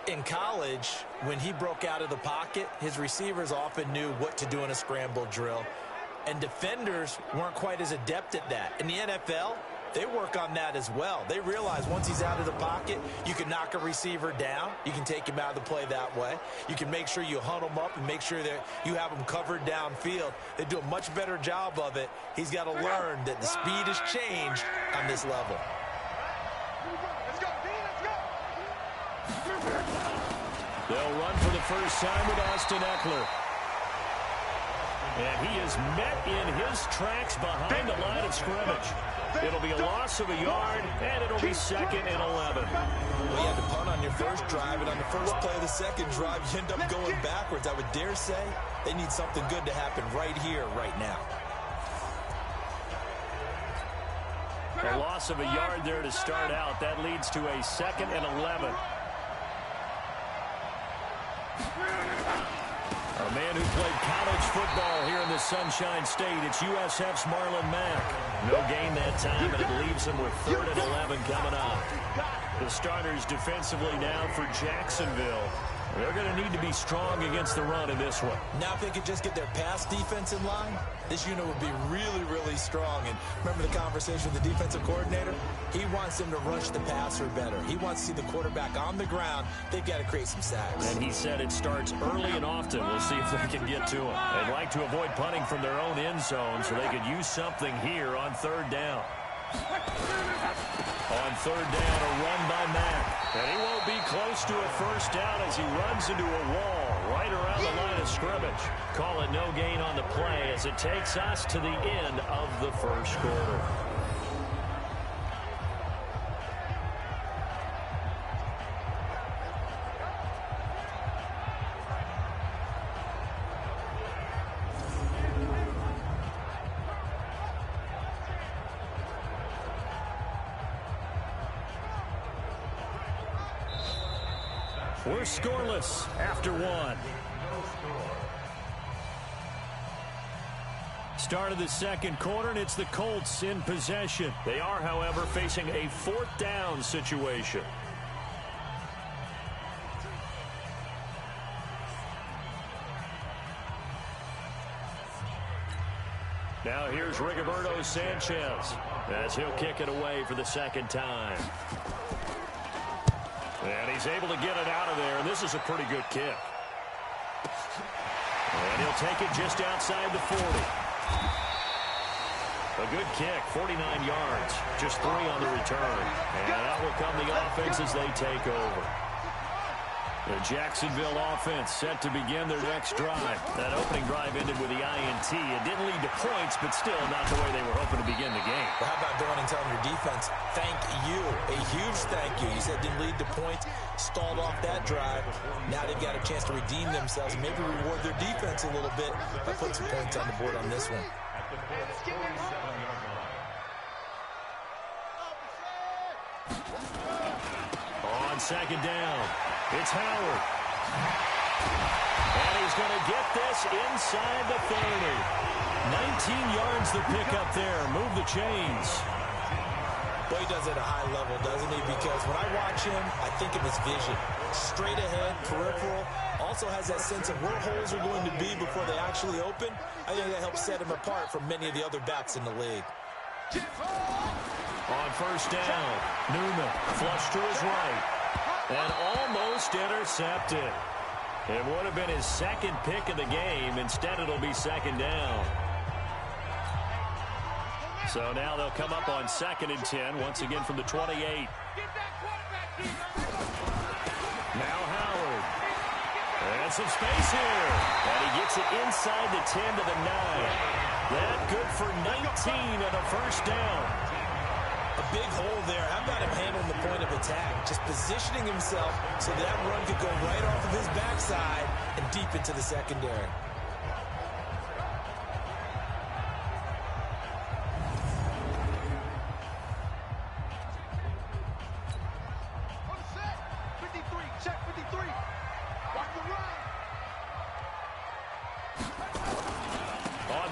in college, when he broke out of the pocket, his receivers often knew what to do in a scramble drill. And defenders weren't quite as adept at that. In the NFL, they work on that as well. They realize once he's out of the pocket, you can knock a receiver down. You can take him out of the play that way. You can make sure you hunt him up and make sure that you have him covered downfield. They do a much better job of it. He's got to learn that the speed has changed on this level. They'll run for the first time with Austin Eckler. And he is met in his tracks behind the line of scrimmage. It'll be a loss of a yard, and it'll be 2nd and 11. Well, you had to punt on your first drive, and on the first play of the second drive, you end up going backwards. I would dare say they need something good to happen right here, right now. A loss of a yard there to start out. That leads to a 2nd and 11. A man who played college football here in the Sunshine State. It's USF's Marlon Mack. No gain that time, and it leaves him with 3rd and 11 coming up. The starters defensively now for Jacksonville. They're going to need to be strong against the run in this one. Now if they could just get their pass defense in line, this unit would be really, really strong. And remember the conversation with the defensive coordinator? He wants them to rush the passer better. He wants to see the quarterback on the ground. They've got to create some sacks. And he said it starts early and often. We'll see if they can get to him. They'd like to avoid punting from their own end zone so they could use something here on 3rd down. On 3rd down, a run by Mack. And he won't be close to a first down as he runs into a wall right around the line of scrimmage. Call it no gain on the play as it takes us to the end of the first quarter. We're scoreless after one. Start of the second quarter, and it's the Colts in possession. They are, however, facing a 4th down situation. Now here's Rigoberto Sanchez as he'll kick it away for the 2nd time. And he's able to get it out of there, and this is a pretty good kick. And he'll take it just outside the 40. A good kick, 49 yards, just 3 on the return. And out will come the offense as they take over. The Jacksonville offense set to begin their next drive. That opening drive ended with the INT. It didn't lead to points, but still not the way they were hoping to begin the game. Well, how about going and telling your defense, thank you, a huge thank you. You said it didn't lead to points, stalled off that drive. Now they've got a chance to redeem themselves, maybe reward their defense a little bit by putting some points on the board on this one. On 2nd down, it's Howard. And he's going to get this inside the 30. 19 yards the pickup there. Move the chains. Well, he does it at a high level, doesn't he? Because when I watch him, I think of his vision. Straight ahead, peripheral. Also has that sense of where holes are going to be before they actually open. I think that helps set him apart from many of the other backs in the league. On first down, Newman flush to his right. And almost intercepted. It would have been his second pick of the game. Instead, it'll be second down. So now they'll come up on 2nd and 10, once again from the 28. Now Howard. And some space here. And he gets it inside the 10 to the 9. That good for 19 and a first down. A big hole there. How about him handling the point of attack? Just positioning himself so that run could go right off of his backside and deep into the secondary.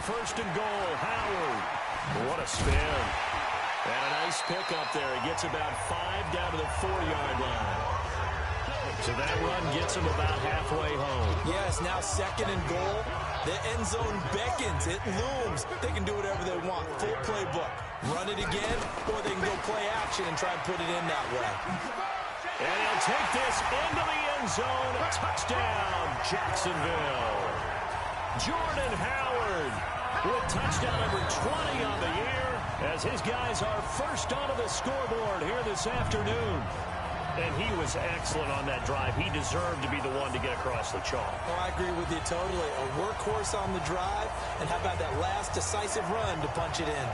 First and goal, Howard. What a spin. And a nice pickup there. He gets about 5 down to the 4-yard line. So that run gets him about halfway home. Yes, now 2nd and goal. The end zone beckons. It looms. They can do whatever they want. Full playbook. Run it again, or they can go play action and try and put it in that way. And he'll take this into the end zone. Touchdown, Jacksonville. Jordan Howard with touchdown number 20 on the year as his guys are first onto the scoreboard here this afternoon. And he was excellent on that drive. He deserved to be the one to get across the chalk. Oh, I agree with you totally. A workhorse on the drive, and how about that last decisive run to punch it in?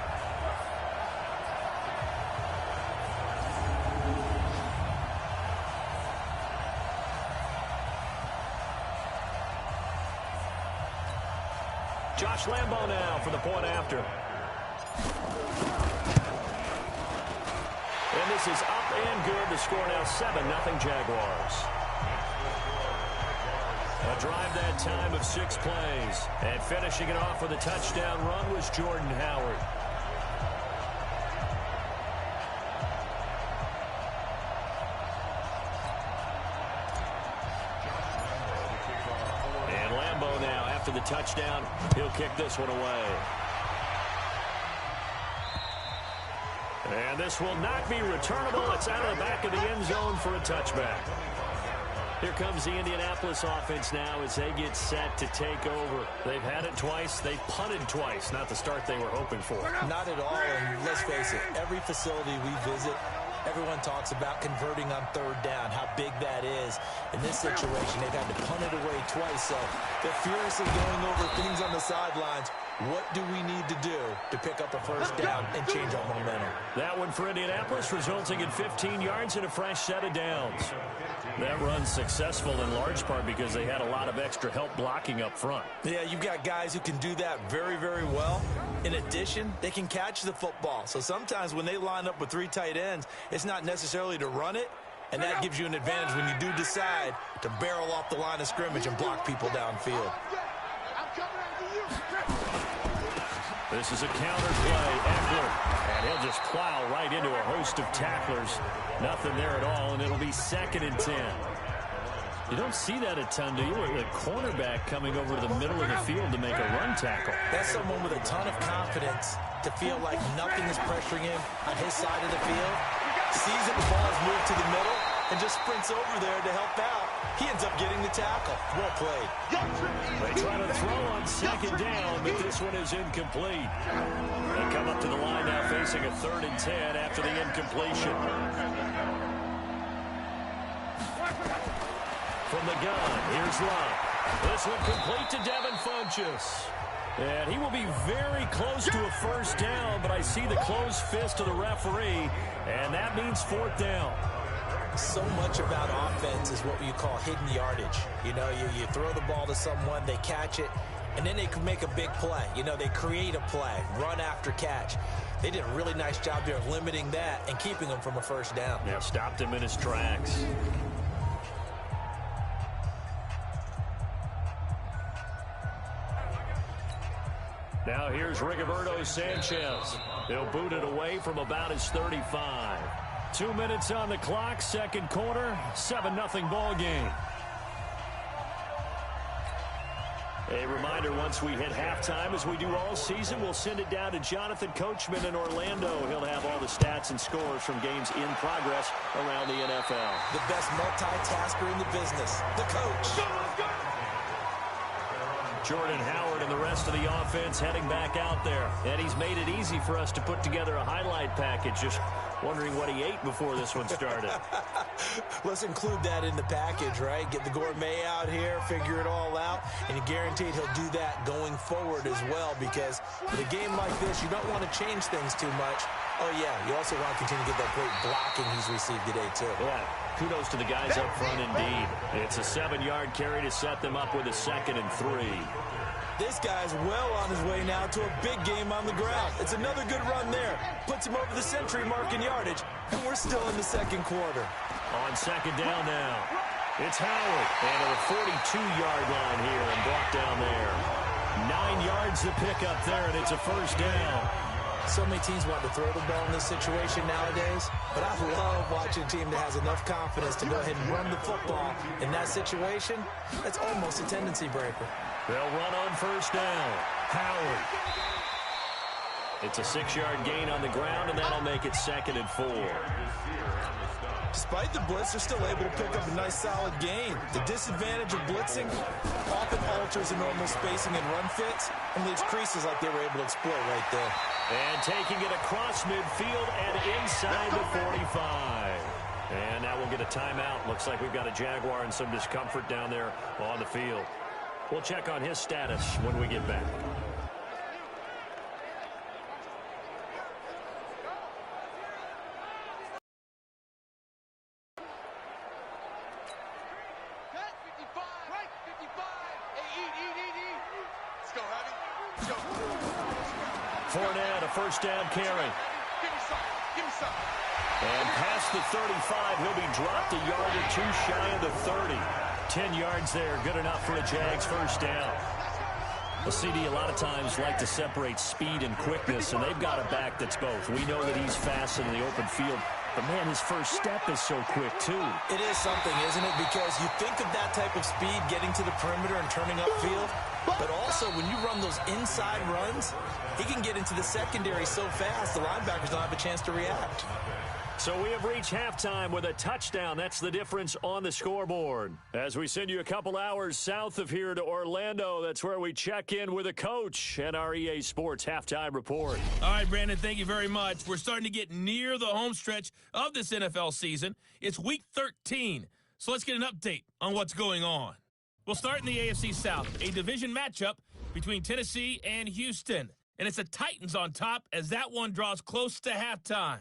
Josh Lambo now for the point after. And this is up and good. The score now 7-0 Jaguars. A drive that time of 6 plays. And finishing it off with a touchdown run was Jordan Howard. And Lambo now after the touchdown. He'll kick this one away. And this will not be returnable. It's out of the back of the end zone for a touchback. Here comes the Indianapolis offense now as they get set to take over. They've had it twice. They've punted twice. Not the start they were hoping for. Not at all, and let's face it, every facility we visit, everyone talks about converting on 3rd down, how big that is. In this situation, they've had to punt it away twice, so they're furiously going over things on the sidelines. What do we need to do to pick up a first down and change our momentum? That one for Indianapolis resulting in 15 yards and a fresh set of downs. That run's successful in large part because they had a lot of extra help blocking up front. Yeah, you've got guys who can do that very, very well. In addition, they can catch the football. So sometimes when they line up with 3 tight ends, it's not necessarily to run it, and that gives you an advantage when you do decide to barrel off the line of scrimmage and block people downfield. This is a counter play. Eckler. And he'll just plow right into a host of tacklers. Nothing there at all, and it'll be 2nd and 10. You don't see that a ton, do you? A cornerback coming over to the middle of the field to make a run tackle. That's someone with a ton of confidence to feel like nothing is pressuring him on his side of the field. Sees that the ball is moved to the middle and just sprints over there to help out. He ends up getting the tackle. Well played. They try to throw on 2nd down, but this one is incomplete. They come up to the line now facing a 3rd and 10 after the incompletion. From the gun, here's Love. This one complete to Devin Funchess. And he will be very close to a first down, but I see the closed fist of the referee, and that means 4th down. So much about offense is what you call hidden yardage. You know, you throw the ball to someone, they catch it, and then they can make a big play. You know, they create a play, run after catch. They did a really nice job there of limiting that and keeping him from a first down. Yeah, stopped him in his tracks. Now here's Rigoberto Sanchez. He'll boot it away from about his 35. 2 minutes on the clock, second quarter, 7-0 ball game. A reminder, once we hit halftime, as we do all season, we'll send it down to Jonathan Coachman in Orlando. He'll have all the stats and scores from games in progress around the NFL. The best multitasker in the business, the coach. Jordan Howard and the rest of the offense heading back out there. And he's made it easy for us to put together a highlight package. Just wondering what he ate before this one started. Let's include that in the package, right? Get the gourmet out here, figure it all out, and you're guaranteed he'll do that going forward as well, because with a game like this, you don't want to change things too much. Oh, yeah, you also want to continue to get that great blocking he's received today, too. Yeah, kudos to the guys up front indeed. It's a 7-yard carry to set them up with a 2nd and 3. This guy's well on his way now to a big game on the ground. It's another good run there. Puts him over the century mark in yardage, and we're still in the second quarter. On second down now, it's Howard. And at the 42-yard line here and brought down there. 9 yards to pick up there, and it's a first down. So many teams want to throw the ball in this situation nowadays, but I love watching a team that has enough confidence to go ahead and run the football. In that situation, that's almost a tendency breaker. They'll run on first down. Howard. It's a 6-yard gain on the ground, and that'll make it 2nd and 4. Despite the blitz, they're still able to pick up a nice solid gain. The disadvantage of blitzing often alters the normal spacing and run fits and leaves creases like they were able to exploit right there. And taking it across midfield and inside the 45. And now we'll get a timeout. Looks like we've got a Jaguar and some discomfort down there on the field. We'll check on his status when we get back. Fournette, a first down carry. And past the 35, he'll be dropped a yard or two shy of the 30. 10 yards there, good enough for a Jags first down. Well, CD, a lot of times like to separate speed and quickness, and they've got a back that's both. We know that he's fast in the open field, but, man, his first step is so quick, too. It is something, isn't it? Because you think of that type of speed getting to the perimeter and turning upfield, but also when you run those inside runs, he can get into the secondary so fast the linebackers don't have a chance to react. So we have reached halftime with a touchdown. That's the difference on the scoreboard. As we send you a couple hours south of here to Orlando, that's where we check in with a coach and our EA Sports halftime report. All right, Brandon, thank you very much. We're starting to get near the home stretch of this NFL season. It's week 13, so let's get an update on what's going on. We'll start in the AFC South, a division matchup between Tennessee and Houston. And it's the Titans on top as that one draws close to halftime.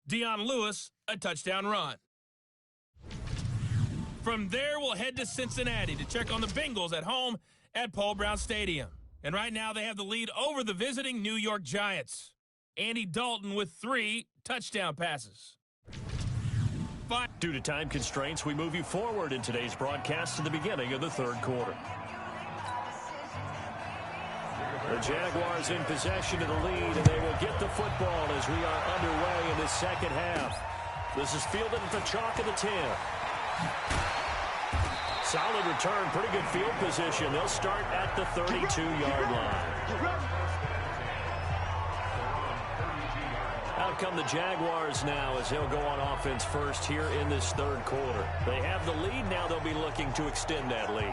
Dion Lewis, a touchdown run. From there, we'll head to Cincinnati to check on the Bengals at home at Paul Brown Stadium. And right now, they have the lead over the visiting New York Giants. Andy Dalton with 3 touchdown passes. Due to time constraints, we move you forward in today's broadcast to the beginning of the third quarter. The Jaguars in possession of the lead, and they will get the football as we are underway in the second half. This is fielded at the chalk of the 10. Solid return, pretty good field position. They'll start at the 32-yard line. Out come the Jaguars now as he'll go on offense first here in this third quarter. They have the lead now. They'll be looking to extend that lead.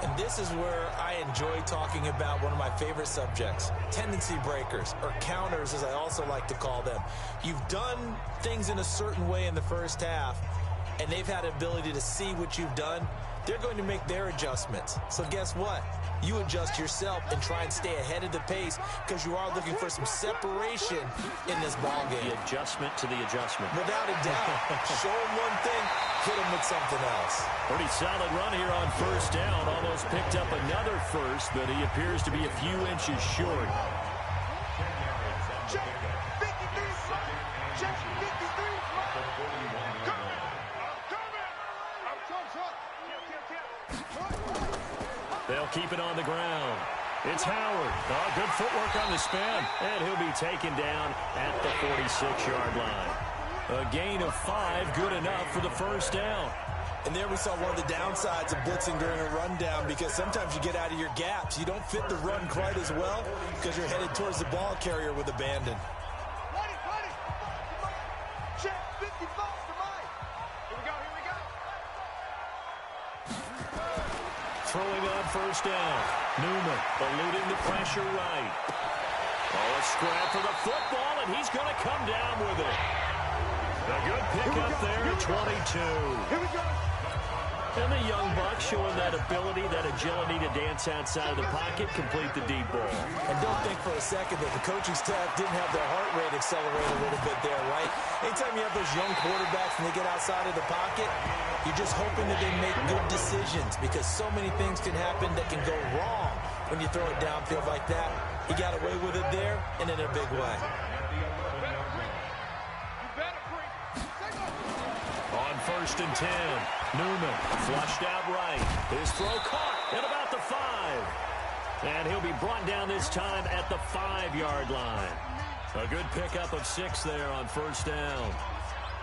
And this is where I enjoy talking about one of my favorite subjects, tendency breakers, or counters as I also like to call them. You've done things in a certain way in the first half, and they've had the ability to see what you've done. They're going to make their adjustments. So guess what? You adjust yourself and try and stay ahead of the pace because you are looking for some separation in this ball game. The adjustment to the adjustment. Without a doubt. Show them one thing, hit them with something else. Pretty solid run here on first down. Almost picked up another first, but he appears to be a few inches short. They'll keep it on the ground. It's Howard. Oh, good footwork on the spin. And he'll be taken down at the 46-yard line. A gain of 5, good enough for the first down. And there we saw one of the downsides of blitzing during a rundown, because sometimes you get out of your gaps. You don't fit the run quite as well because you're headed towards the ball carrier with abandon. Check 55 to Mike. Here we go, here we go. Throwing on first down. Newman eluding the pressure right. Oh, a scrap for the football, and he's going to come down with it. A good pickup there at 22. Here we go. And the young buck showing that ability, that agility to dance outside of the pocket, complete the deep ball. And don't think for a second that the coaching staff didn't have their heart rate accelerate a little bit there, right? Anytime you have those young quarterbacks and they get outside of the pocket, you're just hoping that they make good decisions, because so many things can happen that can go wrong when you throw it downfield like that. He got away with it there and in a big way. On first and 10, Newman flushed out right. His throw caught at about the 5. And he'll be brought down this time at the 5-yard line. A good pickup of 6 there on first down.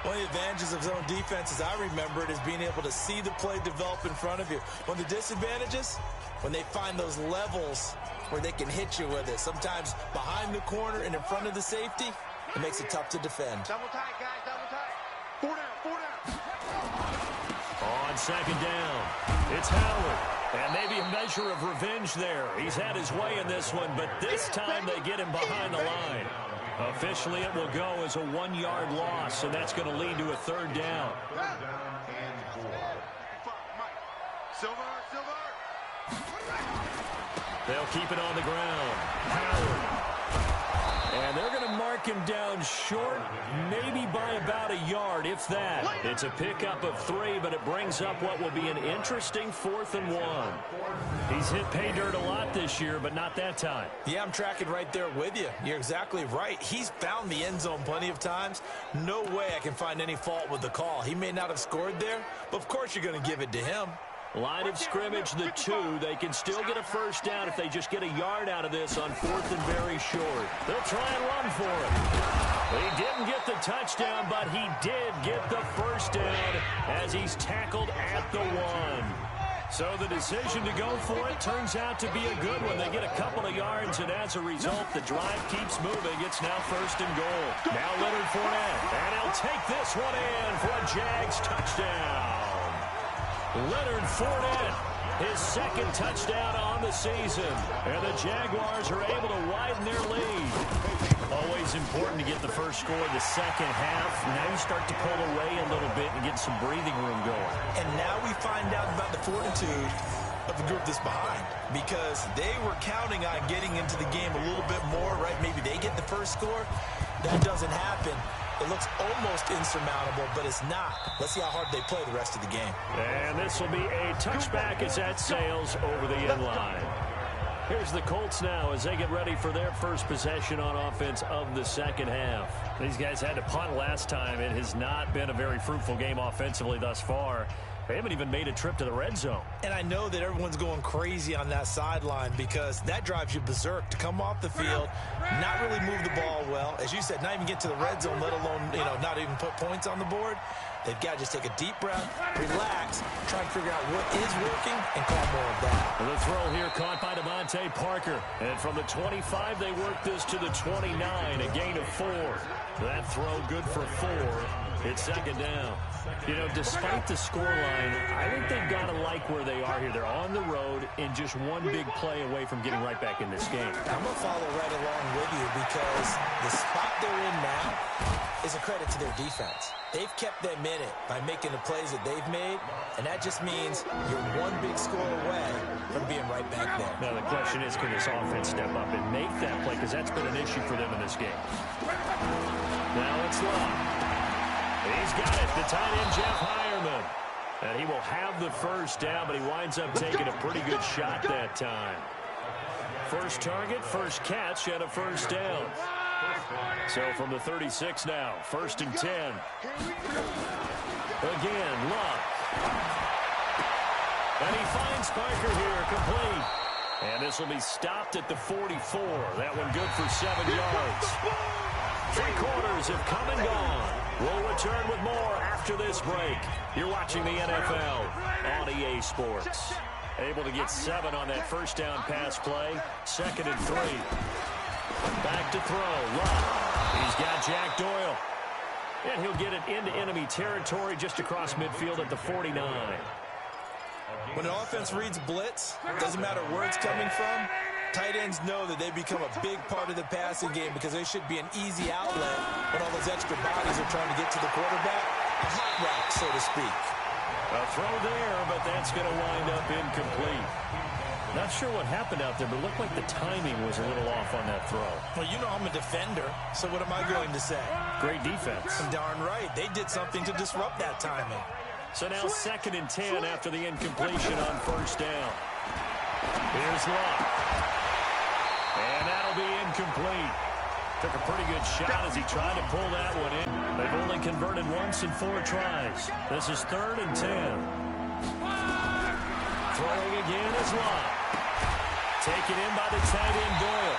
One of the advantages of zone defense, as I remember it, is being able to see the play develop in front of you. One of the disadvantages, when they find those levels where they can hit you with it, sometimes behind the corner and in front of the safety, it makes it tough to defend. Double tight, guys, double tight. 4 down, 4 down. On second down, it's Howard. And maybe a measure of revenge there. He's had his way in this one, but this time they get him behind the line. Officially, it will go as a 1-yard loss, and that's going to lead to a third down. Silver, silver. They'll keep it on the ground. Howard. And they're going to mark him down short, maybe by about a yard, if that. It's a pickup of 3, but it brings up what will be an interesting 4th and 1. He's hit pay dirt a lot this year, but not that time. Yeah, I'm tracking right there with you. You're exactly right. He's found the end zone plenty of times. No way I can find any fault with the call. He may not have scored there, but of course you're going to give it to him. Line of scrimmage, the 2. They can still get a first down if they just get a yard out of this on 4th and very short. They'll try and run for it. He didn't get the touchdown, but he did get the first down as he's tackled at the 1. So the decision to go for it turns out to be a good one. They get a couple of yards, and as a result, the drive keeps moving. It's now 1st and goal. Now Leonard Fournette, and he'll take this one in for a Jags touchdown. Leonard Fournette, his 2nd touchdown on the season. And the Jaguars are able to widen their lead. Always important to get the first score of the second half. Now you start to pull away a little bit and get some breathing room going. And now we find out about the fortitude of the group that's behind, because they were counting on getting into the game a little bit more, right? Maybe they get the first score. That doesn't happen. It looks almost insurmountable, but it's not. Let's see how hard they play the rest of the game. And this will be a touchback as that sails over the end line. Here's the Colts now as they get ready for their first possession on offense of the second half. These guys had to punt last time. It has not been a very fruitful game offensively thus far. They haven't even made a trip to the red zone. And I know that everyone's going crazy on that sideline, because that drives you berserk to come off the field, not really move the ball well. As you said, not even get to the red zone, let alone, not even put points on the board. They've got to just take a deep breath, relax, try and figure out what is working, and call more of that. The throw here caught by Devontae Parker. And from the 25, they work this to the 29, a gain of 4. That throw good for 4. It's second down. Despite the scoreline, I think they've got to like where they are here. They're on the road and just one big play away from getting right back in this game. I'm going to follow right along with you, because the spot they're in now is a credit to their defense. They've kept them in it by making the plays that they've made, and that just means you're one big score away from being right back there. Now the question is, can this offense step up and make that play, because that's been an issue for them in this game. Now it's Love. He's got it, the tight end Jeff Heuerman. And he will have the first down, but he winds up taking a pretty good shot that time. First target, first catch, and a first down. So from the 36 now, 1st and 10. Again, Love. And he finds Parker here, complete. And this will be stopped at the 44. That one good for 7 yards. 3 quarters have come and gone. We'll return with more after this break. You're watching the NFL on EA Sports. Able to get 7 on that first down pass play. 2nd and 3. Back to throw. Luck. He's got Jack Doyle. And he'll get it into enemy territory just across midfield at the 49. When an offense reads blitz, doesn't matter where it's coming from, tight ends know that they become a big part of the passing game because they should be an easy outlet when all those extra bodies are trying to get to the quarterback. A hot route, so to speak. A throw there, but that's going to wind up incomplete. Not sure what happened out there, but it looked like the timing was a little off on that throw. Well, you know I'm a defender, so what am I going to say? Great defense. Darn right. They did something to disrupt that timing. So now 2nd and 10 after the incompletion on first down. Here's Luck. And that'll be incomplete. Took a pretty good shot as he tried to pull that one in. They've only converted once in 4 tries. This is 3rd and 10. Throwing again is Luck. Taken in by the tight end Doyle.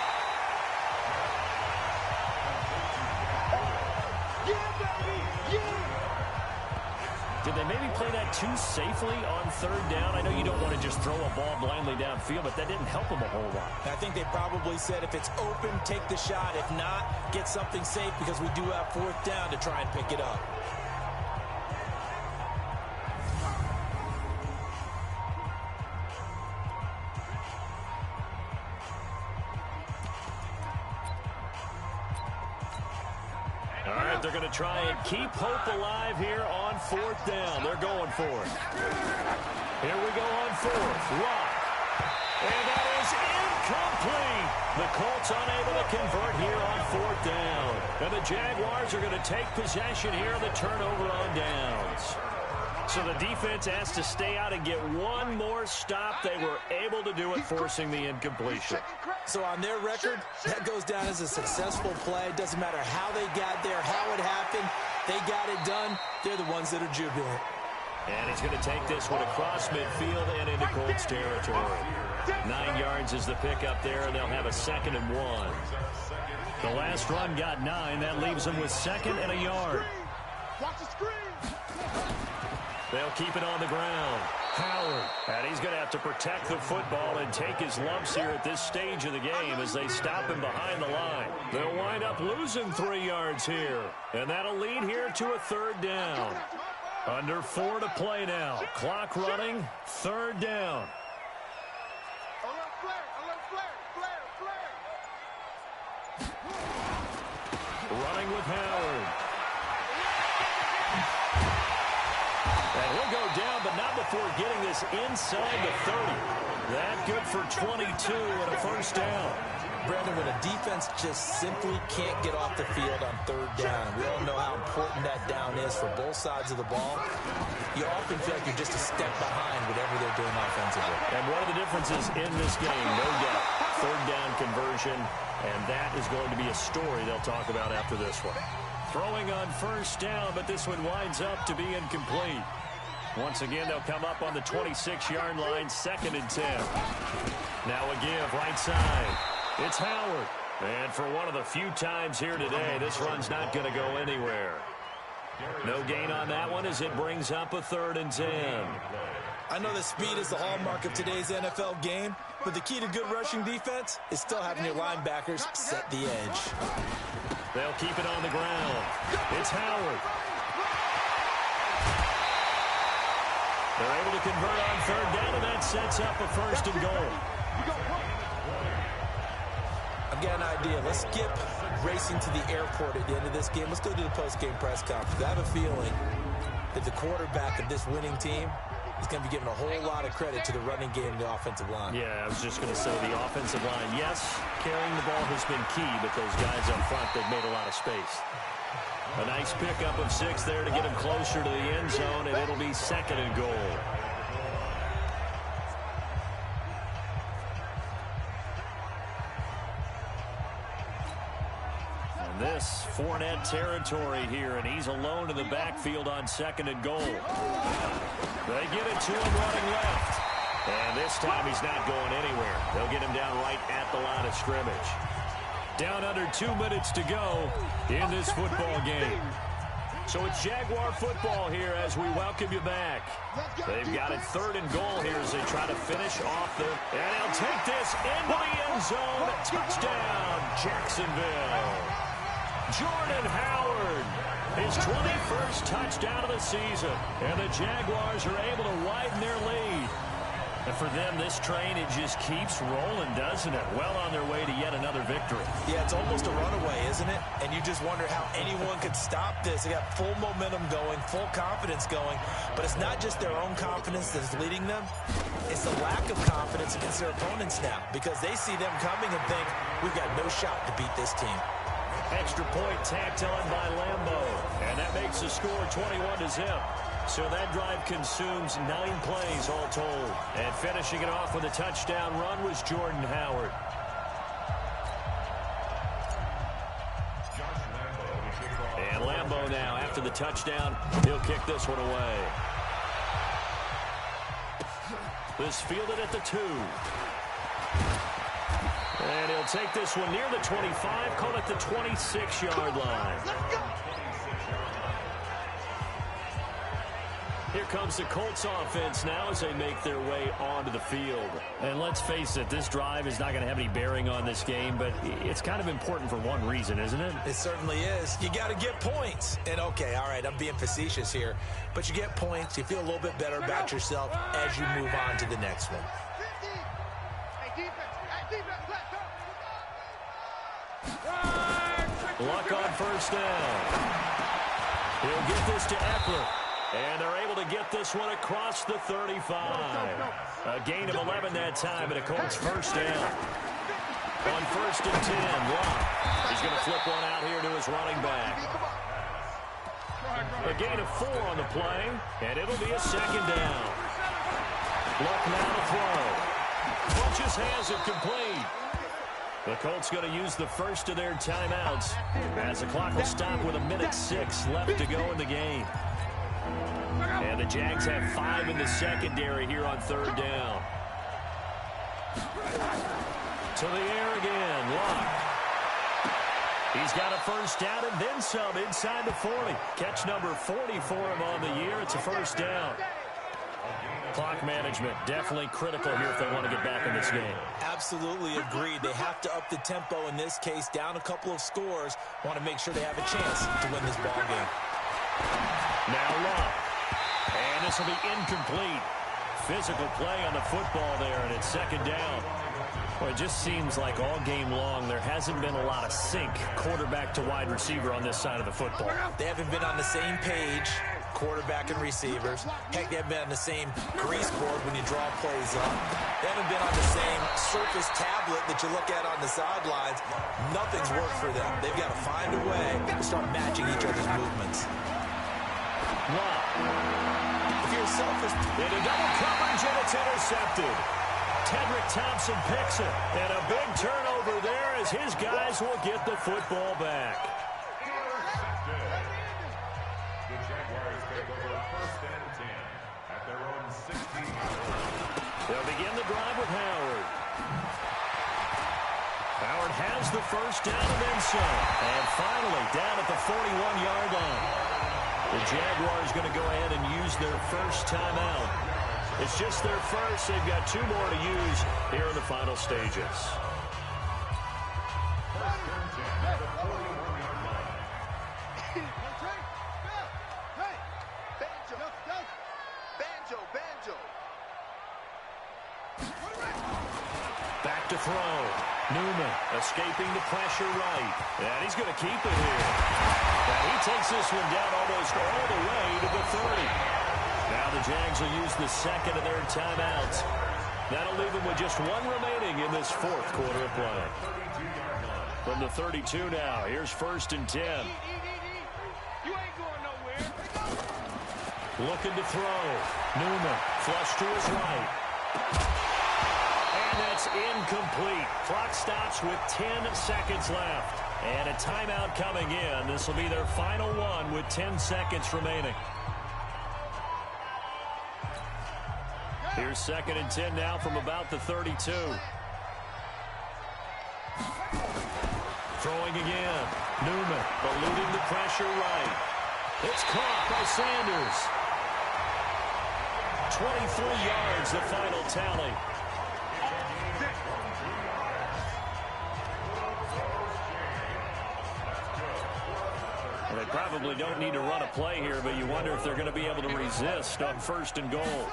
Did they maybe play that too safely on 3rd down? I know you don't want to just throw a ball blindly downfield, but that didn't help them a whole lot. I think they probably said if it's open, take the shot. If not, get something safe because we do have 4th down to try and pick it up. They're going to try and keep hope alive here on 4th down. They're going for it. Here we go on 4th. Luck. And that is incomplete. The Colts unable to convert here on 4th down. And the Jaguars are going to take possession here on the turnover on downs. So the defense has to stay out and get one more stop. They were able to do it, forcing the incompletion. So on their record, that goes down as a successful play. Doesn't matter how they got there, how it happened. They got it done. They're the ones that are jubilant. And he's going to take this one across midfield and into Colts territory. 9 yards is the pickup there, and they'll have a 2nd and 1. The last run got 9. That leaves them with 2nd and a yard. Watch the screen. They'll keep it on the ground. Howard. And he's going to have to protect the football and take his lumps here at this stage of the game as they stop him behind the line. They'll wind up losing 3 yards here. And that'll lead here to a 3rd down. Under 4 to play now. Clock running. 3rd down. Running with Howard. And he'll go down, but not before getting this inside the 30. That good for 22 and a 1st down. Brandon, when a defense just simply can't get off the field on 3rd down, we all know how important that down is for both sides of the ball. You often feel like you're just a step behind whatever they're doing offensively. And one of the differences in this game, no doubt, 3rd down conversion, and that is going to be a story they'll talk about after this one. Throwing on 1st down, but this one winds up to be incomplete. Once again, they'll come up on the 26-yard line, 2nd and 10. Now a give right side. It's Howard. And for one of the few times here today, this run's not going to go anywhere. No gain on that one as it brings up a 3rd and 10. I know that speed is the hallmark of today's NFL game, but the key to good rushing defense is still having your linebackers set the edge. They'll keep it on the ground. It's Howard. They're able to convert on 3rd down, and that sets up a 1st and goal. I've got an idea. Let's skip racing to the airport at the end of this game. Let's go to the post-game press conference. I have a feeling that the quarterback of this winning team is going to be giving a whole lot of credit to the running game and the offensive line. Yeah, I was just going to say the offensive line. Yes, carrying the ball has been key, but those guys up front, they've made a lot of space. A nice pickup of 6 there to get him closer to the end zone, and it'll be 2nd and goal. And this Fournette territory here, and he's alone in the backfield on 2nd and goal. They get it to him running left. And this time he's not going anywhere. They'll get him down right at the line of scrimmage. Down under 2 minutes to go in this football game. So it's Jaguar football here as we welcome you back. They've got it 3rd and goal here as they try to finish off the... And they'll take this into the end zone. Touchdown, Jacksonville. Jordan Howard, his 21st touchdown of the season. And the Jaguars are able to widen their lead. And for them, this train, it just keeps rolling, doesn't it? Well on their way to yet another victory. Yeah, it's almost a runaway, isn't it? And you just wonder how anyone could stop this. They got full momentum going, full confidence going. But it's not just their own confidence that's leading them. It's the lack of confidence against their opponents now, because they see them coming and think, we've got no shot to beat this team. Extra point tacked on by Lambo. And that makes the score 21-0. So that drive consumes 9 plays all told. And finishing it off with a touchdown run was Jordan Howard. And Lambo now, after the touchdown, he'll kick this one away. This fielded at the 2. And he'll take this one near the 25, call it the 26-yard line. Here comes the Colts offense now as they make their way onto the field. And let's face it, this drive is not going to have any bearing on this game, but it's kind of important for one reason, isn't it? It certainly is. You got to get points. And, okay, all right, I'm being facetious here, but you get points, you feel a little bit better about yourself as you move on to the next one. Luck on first down. He'll get this to Eckler. And they're able to get this one across the 35. A gain of 11 that time, and a Colts first down. On 1st and 10, Luck. He's going to flip one out here to his running back. A gain of 4 on the play, and it'll be a 2nd down. Luck now to throw. Bunches has it complete. The Colts going to use the first of their timeouts as the clock will stop with 1:06 left to go in the game. And the Jags have 5 in the secondary here on 3rd down. To the air again, Luck. He's got a first down and then some inside the 40. Catch number 40 for him on the year. It's a first down. Clock management definitely critical here if they want to get back in this game. Absolutely agreed. They have to up the tempo in this case, down a couple of scores. Want to make sure they have a chance to win this ball game. Now Luck. And this will be incomplete. Physical play on the football there, and it's 2nd down. Well, it just seems like all game long there hasn't been a lot of sync quarterback to wide receiver on this side of the football. They haven't been on the same page, quarterback and receivers. Heck, they haven't been on the same grease board when you draw plays up. They haven't been on the same surface tablet that you look at on the sidelines. Nothing's worked for them. They've got to find a way to start matching each other's movements. Wow. If you're selfish, into double coverage, and it's intercepted. Tedrick Thompson picks it, and a big turnover there as his guys will get the football back. The Jaguars take over 1st and 10 at their own 16-yard. They'll begin the drive with Howard. Howard has the first down and then some. And finally, down at the 41-yard line. The Jaguars going to go ahead and use their first timeout. It's just their first. They've got 2 more to use here in the final stages. 1st and 10 at the 41-yard line. Back to throw. Newman escaping the pressure right. And he's going to keep it here. And he takes this one down almost all the way to the 30. Now the Jags will use the 2nd of their timeouts. That'll leave them with just 1 remaining in this 4th quarter of play. From the 32 now, here's 1st and 10. You ain't going nowhere. Looking to throw. Newman, flush to his right. And that's incomplete. Clock stops with 10 seconds left. And a timeout coming in. This will be their final one with 10 seconds remaining. Here's 2nd and 10 now from about the 32. Throwing again. Newman eluding the pressure right. It's caught by Sanders. 23 yards, the final tally. They probably don't need to run a play here, but you wonder if they're going to be able to resist on 1st and goal.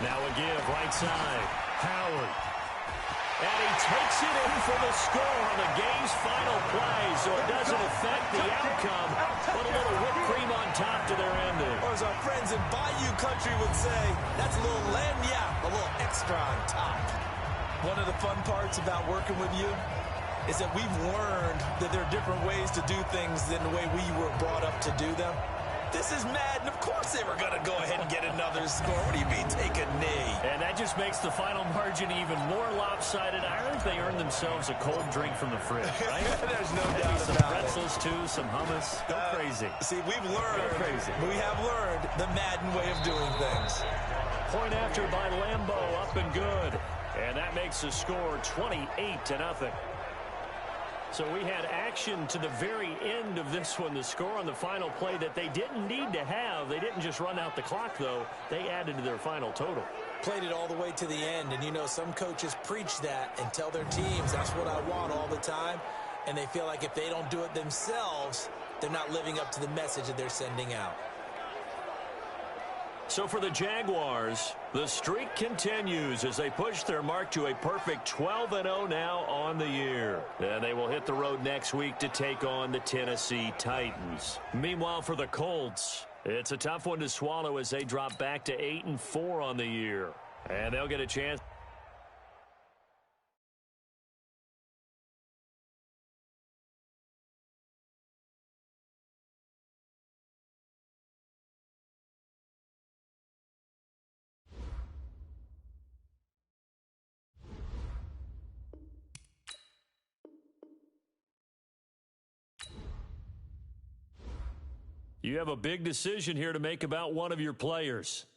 Now a give, right side. Howard. And he takes it in for the score on the game's final play, so it doesn't affect the outcome, but a little whipped cream on top to their ending. Or as our friends in Bayou Country would say, that's a little lagniappe, a little extra on top. One of the fun parts about working with you is that we've learned that there are different ways to do things than the way we were brought up to do them. This is Madden. Of course they were going to go ahead and get another score. What do you mean, take a knee? And that just makes the final margin even more lopsided. I think they earned themselves a cold drink from the fridge, right? There's no Maybe doubt some about pretzels, too, some hummus. Go crazy. See, we've learned. Go crazy. We have learned the Madden way of doing things. Point after by Lambeau, up and good. And that makes the score 28-0. So we had action to the very end of this one. The score on the final play that they didn't need to have. They didn't just run out the clock, though. They added to their final total. Played it all the way to the end. And, you know, some coaches preach that and tell their teams, that's what I want all the time. And they feel like if they don't do it themselves, they're not living up to the message that they're sending out. So for the Jaguars, the streak continues as they push their mark to a perfect 12-0 now on the year. And they will hit the road next week to take on the Tennessee Titans. Meanwhile, for the Colts, it's a tough one to swallow as they drop back to 8-4 on the year. And they'll get a chance. You have a big decision here to make about one of your players.